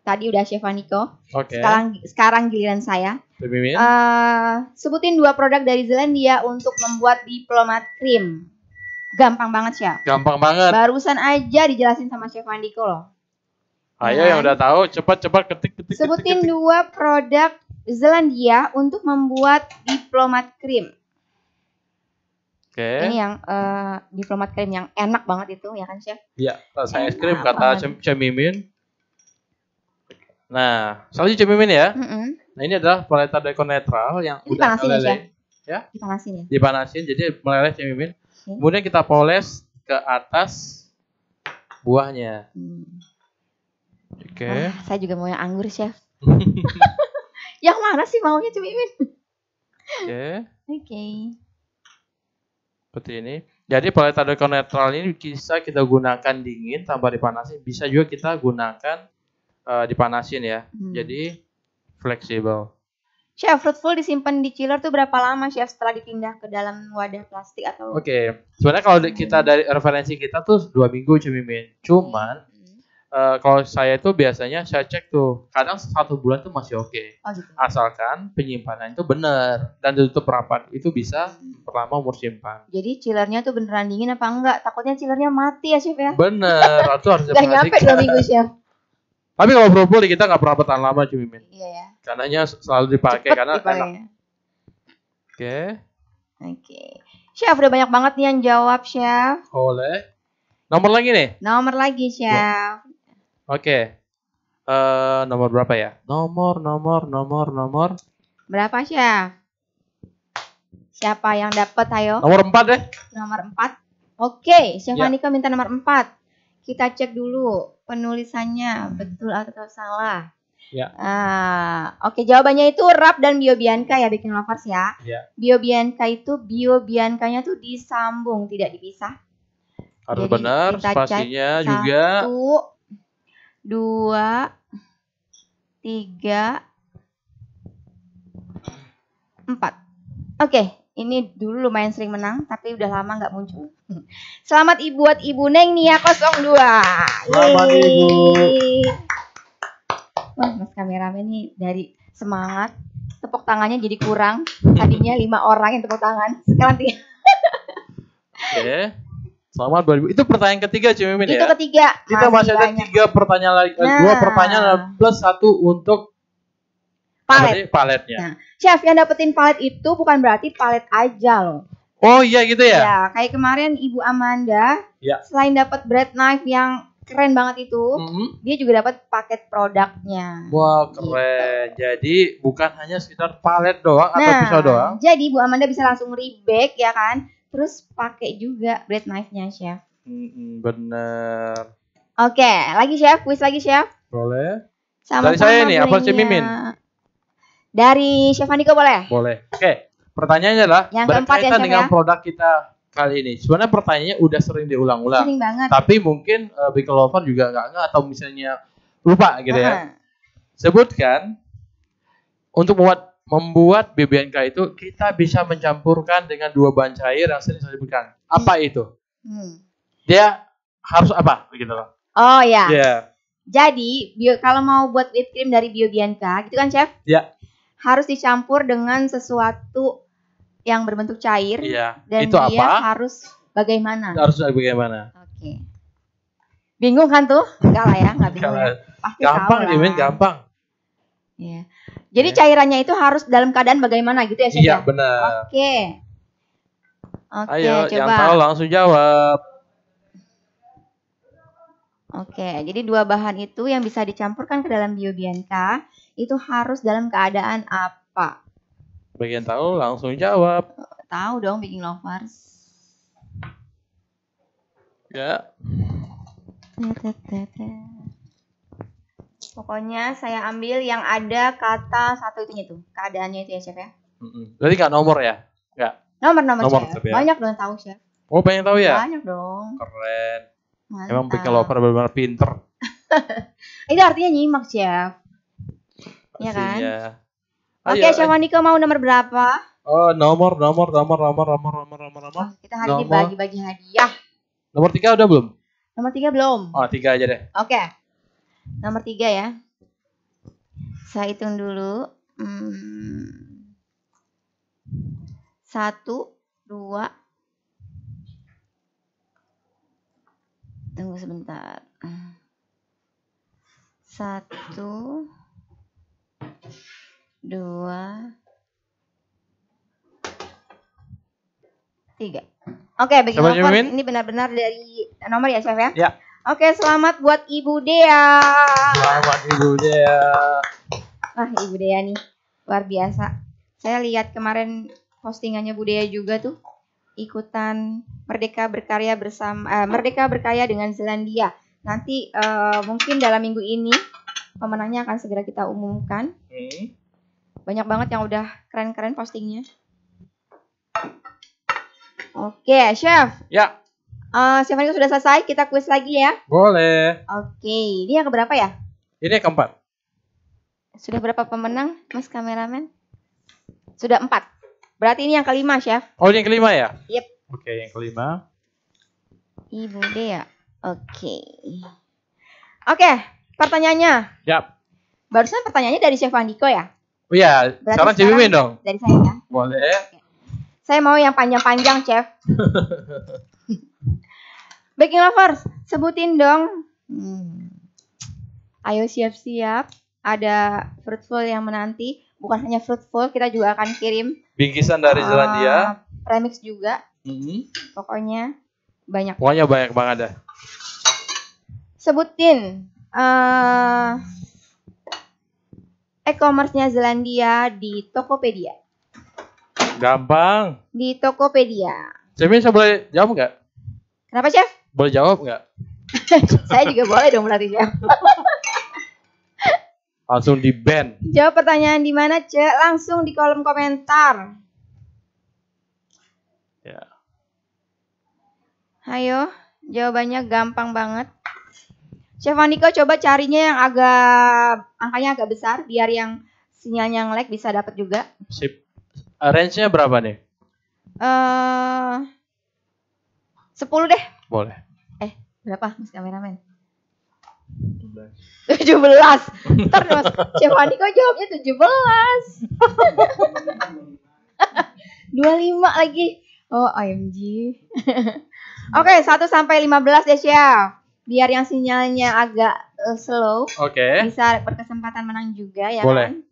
Tadi udah Chef Aniko. Oke. Sekarang giliran saya. Mimin. Sebutin 2 produk dari Zealandia untuk membuat diplomat cream. Gampang banget, Chef. Gampang banget. Barusan aja dijelasin sama Chef Andiko loh. Ayo yang udah tahu, cepat ketik. Sebutin 2 produk Zealandia untuk membuat diplomat cream. Oke. Ini yang diplomat cream yang enak banget itu, ya kan, Chef? Iya, rasa es krim Enak kata Cemimin. Nah, selanjutnya Cemimin ya. Nah, ini adalah paleta deco netral yang Ini udah dipanasin ya, meleleh. Chef? Ya? Dipanasin ya? Dipanasin, jadi meleleh Cemimin. Kemudian kita poles ke atas buahnya. Oke. Saya juga mau yang anggur, Chef. Yang mana sih maunya Cemimin? Oke. Seperti ini. Jadi paleta deco netral ini bisa kita gunakan dingin tanpa dipanasin. Bisa juga kita gunakan dipanasin ya. Jadi fleksibel. Chef, fruitful disimpan di chiller tuh berapa lama, Chef, setelah dipindah ke dalam wadah plastik atau? Oke. Sebenarnya kalau kita dari referensi kita tuh 2 minggu Cemimin. Cuman kalau saya itu biasanya saya cek tuh kadang 1 bulan tuh masih oke. Oh, gitu. Asalkan penyimpanan itu benar dan ditutup rapat, itu bisa perlama umur simpan. Jadi chillernya tuh beneran dingin apa enggak? Takutnya chillernya mati ya, Chef ya? Bener, itu harus Gak nyampe 2 minggu, Chef. Tapi kalau brokoli kita nggak pernah bertahan lama Cemimin. Iya ya. Karenanya selalu dipakai karena enak. Oke. Chef, udah banyak banget nih yang jawab, Chef. Oleh. Nomor lagi nih. Nomor lagi, Chef. Oke. Nomor berapa ya? Nomor. Berapa, Chef? Siapa yang dapat, ayo? Nomor 4 deh. Nomor 4. Oke, Chef Ya. Andika minta nomor 4. Kita cek dulu penulisannya betul atau salah. Ya. Oke, jawabannya itu Rap dan Biobianca ya, Baking Lovers ya. Ya. Biobiancanya tuh disambung, tidak dipisah. Harus Jadi, benar, kita spasinya cek juga. 1, 2, 3, 4. Oke, ini dulu lumayan sering menang, tapi udah lama nggak muncul. Selamat buat Ibu Neng Nia 02. Selamat Ibu. Wah, Mas kameramen nih dari semangat, tepuk tangannya jadi kurang. Tadinya 5 orang yang tepuk tangan, sekarang 3. Oke. Selamat 2000. Itu pertanyaan ketiga Cemimin ya. Itu ketiga. Kita masih ada 3 pertanyaan lagi. 2 pertanyaan plus 1 untuk paletnya. Nah, Chef, yang dapetin palet itu bukan berarti palet aja loh. Oh iya gitu ya? Ya, kayak kemarin Ibu Amanda, ya. Selain dapat bread knife yang keren banget itu, dia juga dapat paket produknya. Wah, keren. Gitu. Jadi bukan hanya sekedar palet doang atau pisau doang. Jadi Ibu Amanda bisa langsung rebake ya kan, terus pakai juga bread knife-nya, Chef. Bener. Oke, lagi Chef, kuis lagi Chef. Boleh. Sama dari saya nih, apa Cemimin? Dari Chef Andiko boleh? Boleh. Oke. Pertanyaannya adalah yang keempat ya, dengan ya? produk kita kali ini. Sebenarnya pertanyaannya udah sering diulang-ulang. Sering banget. Tapi mungkin Baking Lover juga nggak atau misalnya lupa gitu ya. Sebutkan untuk membuat BBNK itu kita bisa mencampurkan dengan 2 bahan cair yang sering saya sebutkan. Apa itu? Dia harus apa begitu loh. Oh ya. Yeah. Jadi kalau mau buat whipped cream dari Biobianca, gitu kan Chef? Ya. Harus dicampur dengan sesuatu yang berbentuk cair. Iya. Dan itu dia apa? harus bagaimana? Harus bagaimana? Oke. Bingung kan tuh? Enggak lah ya, enggak bingung. Ya. Pasti gampang tahu nih, lah. gampang. Ya. Jadi cairannya itu harus dalam keadaan bagaimana gitu ya, Chef? Iya, benar. Oke. Ayo, coba. yang tahu langsung jawab. Oke, jadi 2 bahan itu yang bisa dicampurkan ke dalam Biobianca itu harus dalam keadaan apa? Bagian tahu langsung jawab. Tahu dong, Baking Lovers. Ya. Pokoknya saya ambil yang ada kata satu itunya tuh, keadaannya itu ya, Chef ya. Berarti nggak nomor ya? Nggak. Nomor Chef. Ya? Banyak dong tahu, Chef. Oh, banyak tahu ya? Banyak dong. Keren. Mantap. Emang Baking Lover benar-benar pinter. Itu artinya nyimak, Chef. Iya kan? Oke, Chef Andiko mau nomor berapa? Oh, nomor. Kita hari ini bagi-bagi hadiah. Nomor 3 udah belum? Nomor 3 belum. Oh, 3 aja deh. Oke. Nomor 3 ya. Saya hitung dulu. 1, 2. Tunggu sebentar. 1, 2, 3. Oke, Baking Lovers, ini benar-benar dari nomor ya, Chef ya? Ya. Oke, selamat buat Ibu Dea. Selamat Ibu Dea. Wah, Ibu Dea nih luar biasa. Saya lihat kemarin postingannya Bu Dea juga tuh ikutan Merdeka Berkarya bersama Merdeka Berkarya dengan Zelandia. Nanti mungkin dalam minggu ini pemenangnya akan segera kita umumkan. Banyak banget yang udah keren-keren postingnya. Oke, Chef. Ya. Chef Andiko sudah selesai, kita kuis lagi ya. Boleh. Oke, ini yang keberapa ya? Ini yang keempat. Sudah berapa pemenang, Mas kameramen? Sudah 4. Berarti ini yang kelima, Chef. Oh, ini yang kelima ya? Yep. Oke, yang kelima. Ibu Dea. Oke. Oke, pertanyaannya. Yap. Barusan pertanyaannya dari Chef Andiko ya? Oh iya, sekarang Cibimin dong. Dari saya ya. Boleh. Oke. Saya mau yang panjang-panjang, Chef. Baking Lovers, sebutin dong. Ayo siap-siap. Ada fruitful yang menanti. Bukan hanya fruitful, kita juga akan kirim bingkisan dari Zelandia. Premix juga. Pokoknya banyak. Pokoknya banyak banget dah. Sebutin e-commerce-nya Zelandia di Tokopedia. Gampang. Di Tokopedia. Cibimin saya boleh jawab nggak? Kenapa, Chef? Boleh jawab nggak? Saya juga boleh dong berarti, Chef. Langsung di ban. Jawab pertanyaan di mana, Cek? Langsung di kolom komentar. Ya. Ayo, jawabannya gampang banget. Chef Andiko coba carinya yang angkanya agak besar biar yang sinyalnya nge-lag bisa dapat juga. Sip. Range-nya berapa nih? 10 deh. Boleh. Berapa, Mas kameramen? 17. 17. Ntar Mas Chef Andiko jawabnya 17. 25 lagi. Oh, OMG. Oke, 1 sampai 15 deh, Chef. Biar yang sinyalnya agak slow. Oke. Bisa berkesempatan menang juga ya. Boleh. Kan?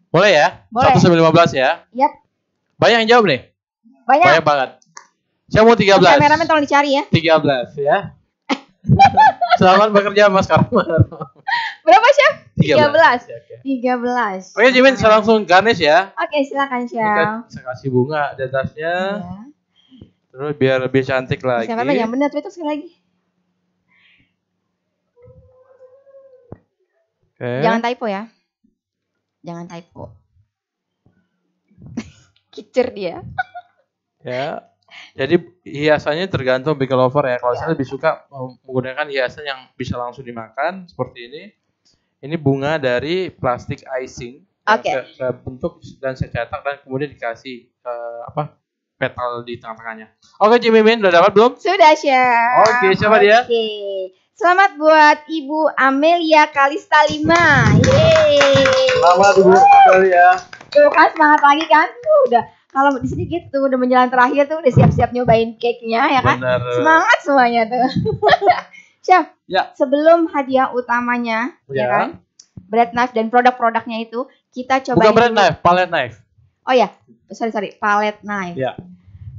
Boleh ya? Boleh. 1 sampai 15 ya? Yap. Banyak yang jawab nih? Banyak banget. Saya mau 13. Kameramen tolong dicari ya. 13 ya. Selamat bekerja Mas Karman. Berapa, Chef? 13. Ya, 13. Oke, Jimin, saya langsung garnish ya. Oke, silakan, Chef. Saya kasih bunga di atasnya. Ya. Terus biar lebih cantik lagi. Siapa yang benar? Coba sekali lagi. Oke. Jangan typo ya. Jangan typo. Kicir dia. Ya. Jadi hiasannya tergantung Baking Lover ya. Kalau saya lebih suka menggunakan hiasan yang bisa langsung dimakan seperti ini. Ini bunga dari plastik icing. Oke. Saya bentuk dan saya cetak dan kemudian dikasih petal di tengah-tengahnya. Oke, Cibimin udah dapat belum? Sudah, Chef. Oke, siapa dia? Oke. Selamat buat Ibu Amelia Kalista 5. Yeay. Selamat Ibu Amelia. Tuh kan semangat lagi kan? Udah kalau di sini gitu udah menjelang terakhir tuh udah siap-siap nyobain cake-nya ya kan? Bener. Semangat semuanya tuh. Chef, Ya. sebelum hadiah utamanya ya kan? bread knife dan produk-produknya itu kita cobain. Bukan bread dulu. knife, palette knife. Oh ya, sorry, palette knife. Ya.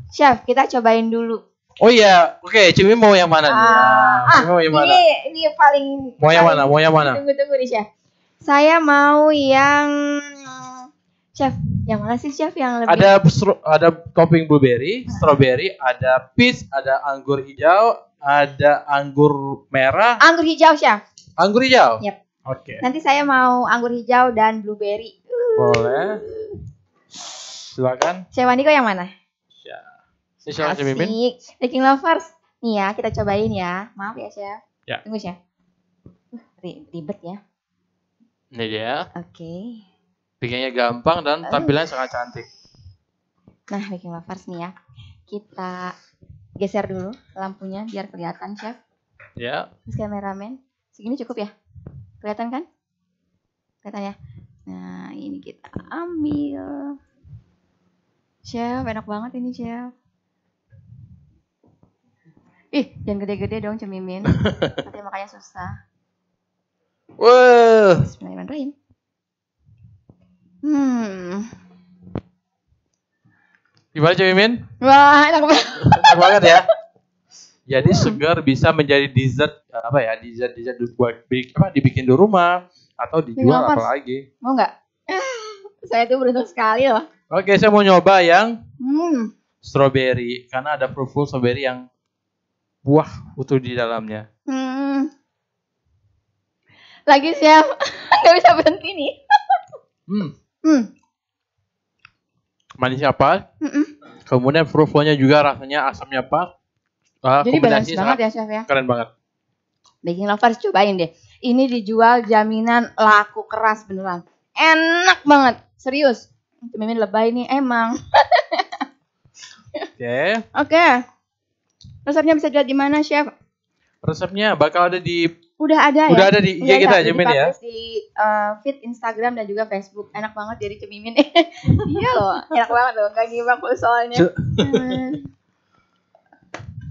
Chef, kita cobain dulu. Oh iya, oke, Cimi mau yang mana nih? Cimi mau yang mana? Ini paling. Mau yang mana? Mau yang mana? Tunggu nih Chef. Saya mau yang Chef. Yang mana sih Chef yang lebih? Ada topping blueberry, strawberry, ada peach, ada anggur hijau, ada anggur merah. Anggur hijau Chef. Anggur hijau. Yep. Oke. Nanti saya mau anggur hijau dan blueberry. Boleh. Silakan. Chef Andiko yang mana? Ini silakan Cik Mimin. Baking Lovers. Nih ya, kita cobain ya. Maaf ya, Chef. Ya. Tunggu, Chef. Ribet ya. Ini dia. Oke. Bikinnya gampang dan tampilannya sangat cantik. Nah, Baking Lovers nih ya. Kita geser dulu lampunya biar kelihatan, Chef. Ya. Terus kameramen. Segini cukup ya? Kelihatan kan? Kelihatan ya? Nah, ini kita ambil. Chef, enak banget ini, Chef. Ih, jangan gede-gede dong, Cemimin. Nanti makanya susah. Wah. Bismillahirrahmanirrahim. Gimana Cik Mimin? Wah, enak banget. Enak banget ya. Jadi segar bisa menjadi dessert dessert buat dibikin di rumah atau dijual apalagi. Mau nggak? Saya tuh beruntung sekali loh. Oke, saya mau nyoba yang strawberry karena ada full strawberry yang buah utuh di dalamnya. Lagi Chef, nggak bisa berhenti nih. Manisnya apa? Kemudian fruit-nya juga rasanya asamnya pas. Jadi balance banget ya Chef ya. Keren banget. Baking Lovers cobain deh. Ini dijual jaminan laku keras beneran. Enak banget, serius. Mimin lebay nih emang. Oke. Resepnya bisa dilihat di mana, Chef? Resepnya bakal ada di Udah ada di IG kita aja Min ya. Di feed Instagram dan juga Facebook. Enak banget jadi Cemimin. Iya loh, enak banget loh. Gak ngibak soalnya.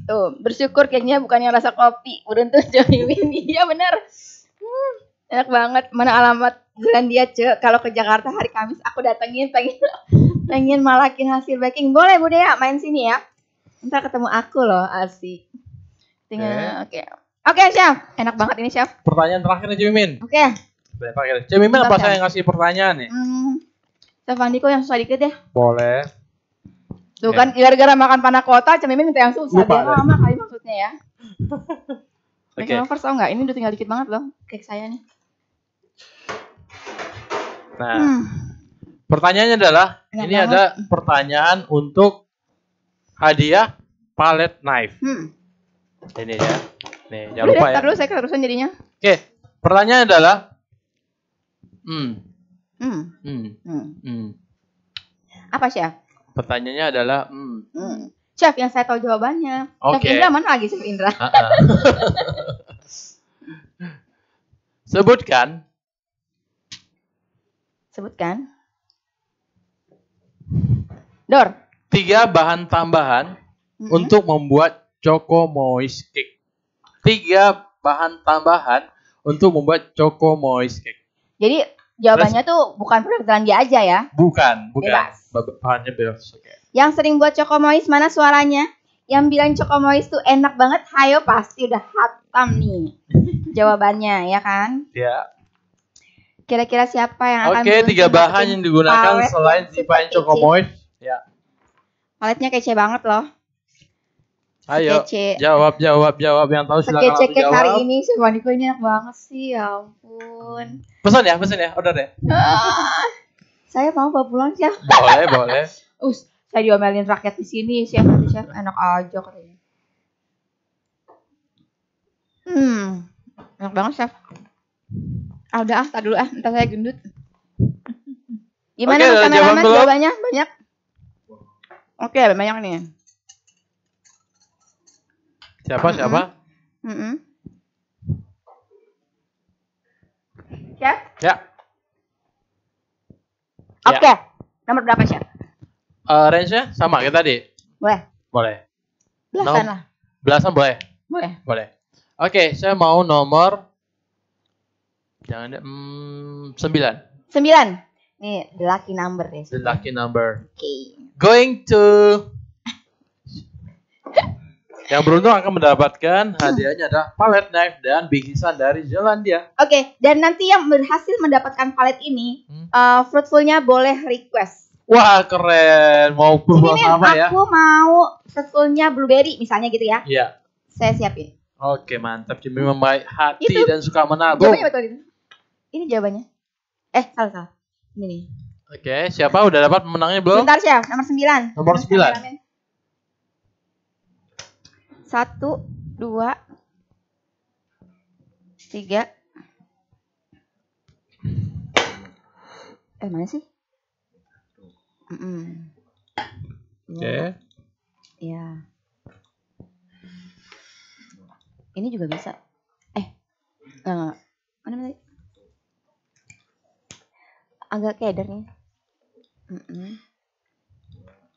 Tuh, bersyukur kayaknya bukan yang rasa kopi. Beruntung Cemimin. Iya benar. Enak banget. Mana alamat Zelandia, Cek? Kalau ke Jakarta hari Kamis aku datengin pengen malakin hasil baking. Boleh Bu Dea main sini ya. Ntar ketemu aku loh, asik. Tinggal Oke, Chef. Enak banget ini, Chef. Pertanyaan terakhir nih, Cemimin. Oke. Pertanyaan terakhir. Cemimin apa saya yang ngasih pertanyaan nih? Chef Andiko yang susah dikit ya. Boleh. Tuh kan, gara-gara makan panah kota, Cemimin minta yang susah. Lupa Dia lama kali maksudnya ya. Oke. Lovers tau nggak? Ini udah tinggal dikit banget loh, cake saya nih. Nah, pertanyaannya adalah, ini ada pertanyaan untuk hadiah palette knife. Ini ya. Nih, jangan lupa ya. Terus saya keterusan jadinya. Oke, pertanyaannya adalah, apa Chef? Pertanyaannya adalah, Chef yang saya tahu jawabannya. Chef Indra mana lagi Chef Indra? Sebutkan. Dor. 3 bahan tambahan untuk membuat Choco Moist Cake. 3 bahan tambahan untuk membuat Choco Moist Cake. Jadi jawabannya tuh bukan produk Zelandia aja ya? Bukan. Bebas. Bahannya bebas. Okay. Yang sering buat Choco Moist mana suaranya? Yang bilang Choco Moist tuh enak banget, hayo pasti udah hatam nih. Jawabannya ya kan? Ya. Kira-kira siapa yang akan 3 bahan yang digunakan selain Zipain Choco Moist. Ya. Paletnya kece banget loh. Ayo, jawab yang tahu silakan langsung jawab. Hari ini Chef Andiko ini enak banget sih, ya ampun. Pesan ya, order ya. Saya mau bawa pulang Chef. Boleh. Saya diomelin rakyat di sini, Chef enak aja katanya. Enak banget Chef. Udah tar dulu ntar saya gendut. Gimana Mas kameramen jawabannya? Banyak? Oke, banyak nih. Siapa? Chef? Ya. Oke. Nomor berapa, Chef? Range-nya sama kayak tadi. Boleh. Belasan lah. Belasan boleh. Oke, saya mau nomor Jangan ada 9. 9. Nih, the lucky number ya. The lucky number. Oke. Going to yang beruntung akan mendapatkan hadiahnya adalah palette knife dan bingkisan dari Zealandia. Oke, dan nanti yang berhasil mendapatkan palet ini, fruitfulnya boleh request. Wah, keren. Mau purple sama ya? Aku mau fruitfulnya blueberry misalnya gitu ya. Iya. Saya siapin. Oke, mantap. Jimmy membaik hati Itu. dan suka menabung. Jawabannya betul itu. Ini jawabannya. Salah. Ini nih. Oke, siapa udah dapat pemenangnya belum? Bentar, Chef. Nomor 9. Nomor 9. 1, 2, 3. Mana sih? Oke. Ya. Ini juga bisa. Enggak. Mana tadi? Agak keder nih.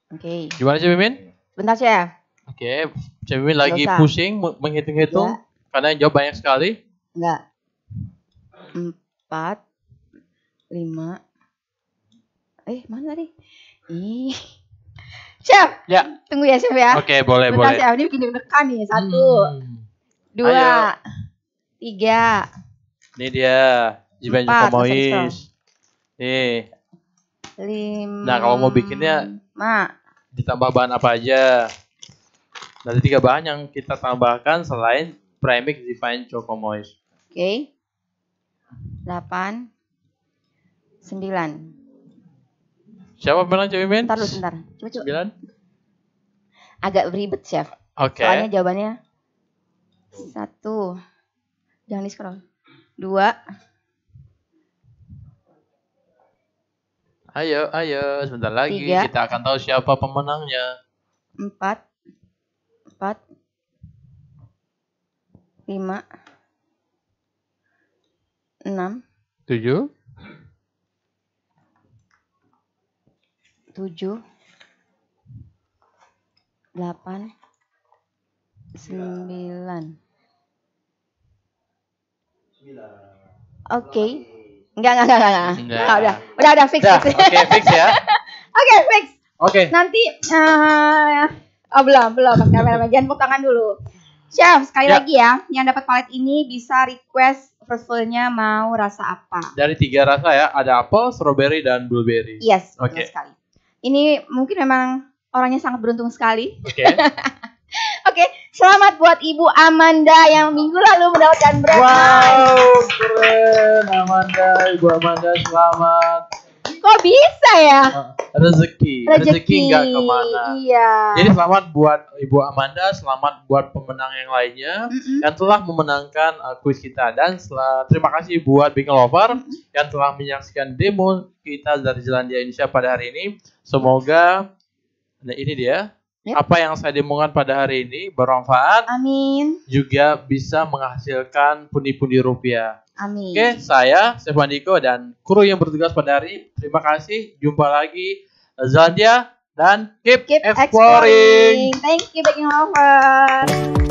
Oke. Gimana sih, Mimin? Bentar, Chef. Oke, Mimin lagi Dosa. pusing menghitung-hitung karena yang jawab banyak sekali. Enggak. 4, 5. Mana tadi? Chef. Ya. Tunggu ya, Chef ya. Oke, boleh, Bentar, boleh. Chef. Ini bikin deg-degan nih. 1, 2, Ayo. 3. Ini dia, Jiban 4, Komois. Nih. 5. Nah, kalau mau bikinnya ditambah bahan apa aja? Dari 3 bahan yang kita tambahkan selain premix Divine Choco Moist. Oke. 8, 9. Siapa bilang Cik Mimin? Bentar. Coba. 9. Agak ribet, Chef. Oke. Soalnya jawabannya 1. Jangan di scroll. 2. Ayo, sebentar lagi 3. kita akan tahu siapa pemenangnya. 4, 5, 6, 7. 7, 8, 9. Oke. Enggak. Udah fix. Oke, fix ya. Oke, fix. Oke. Nanti belum Mas kameramen, jangan tepuk tangan dulu. Chef, sekali lagi ya, yang dapat palet ini bisa request fruitfulnya mau rasa apa. Dari 3 rasa ya, ada apel, strawberry, dan blueberry. Yes, betul Oke. sekali. Ini mungkin memang orangnya sangat beruntung sekali. Oke. Oke, selamat buat Ibu Amanda yang minggu lalu mendapatkan bread knife. Wow, keren. Ibu Amanda selamat. Kok bisa ya? Rezeki nggak kemana. Iya. Jadi selamat buat Ibu Amanda, selamat buat pemenang yang lainnya yang telah memenangkan kuis kita, dan terima kasih buat Bing Lover yang telah menyaksikan demo kita dari Zealandia Indonesia pada hari ini. Semoga ini dia apa yang saya demokan pada hari ini bermanfaat. Amin. Juga bisa menghasilkan pundi-pundi rupiah. Amin. Oke, saya Stefan Diko dan kru yang bertugas pada hari ini. Terima kasih. Jumpa lagi Zealandia dan keep exploring. Thank you, Baking Lover.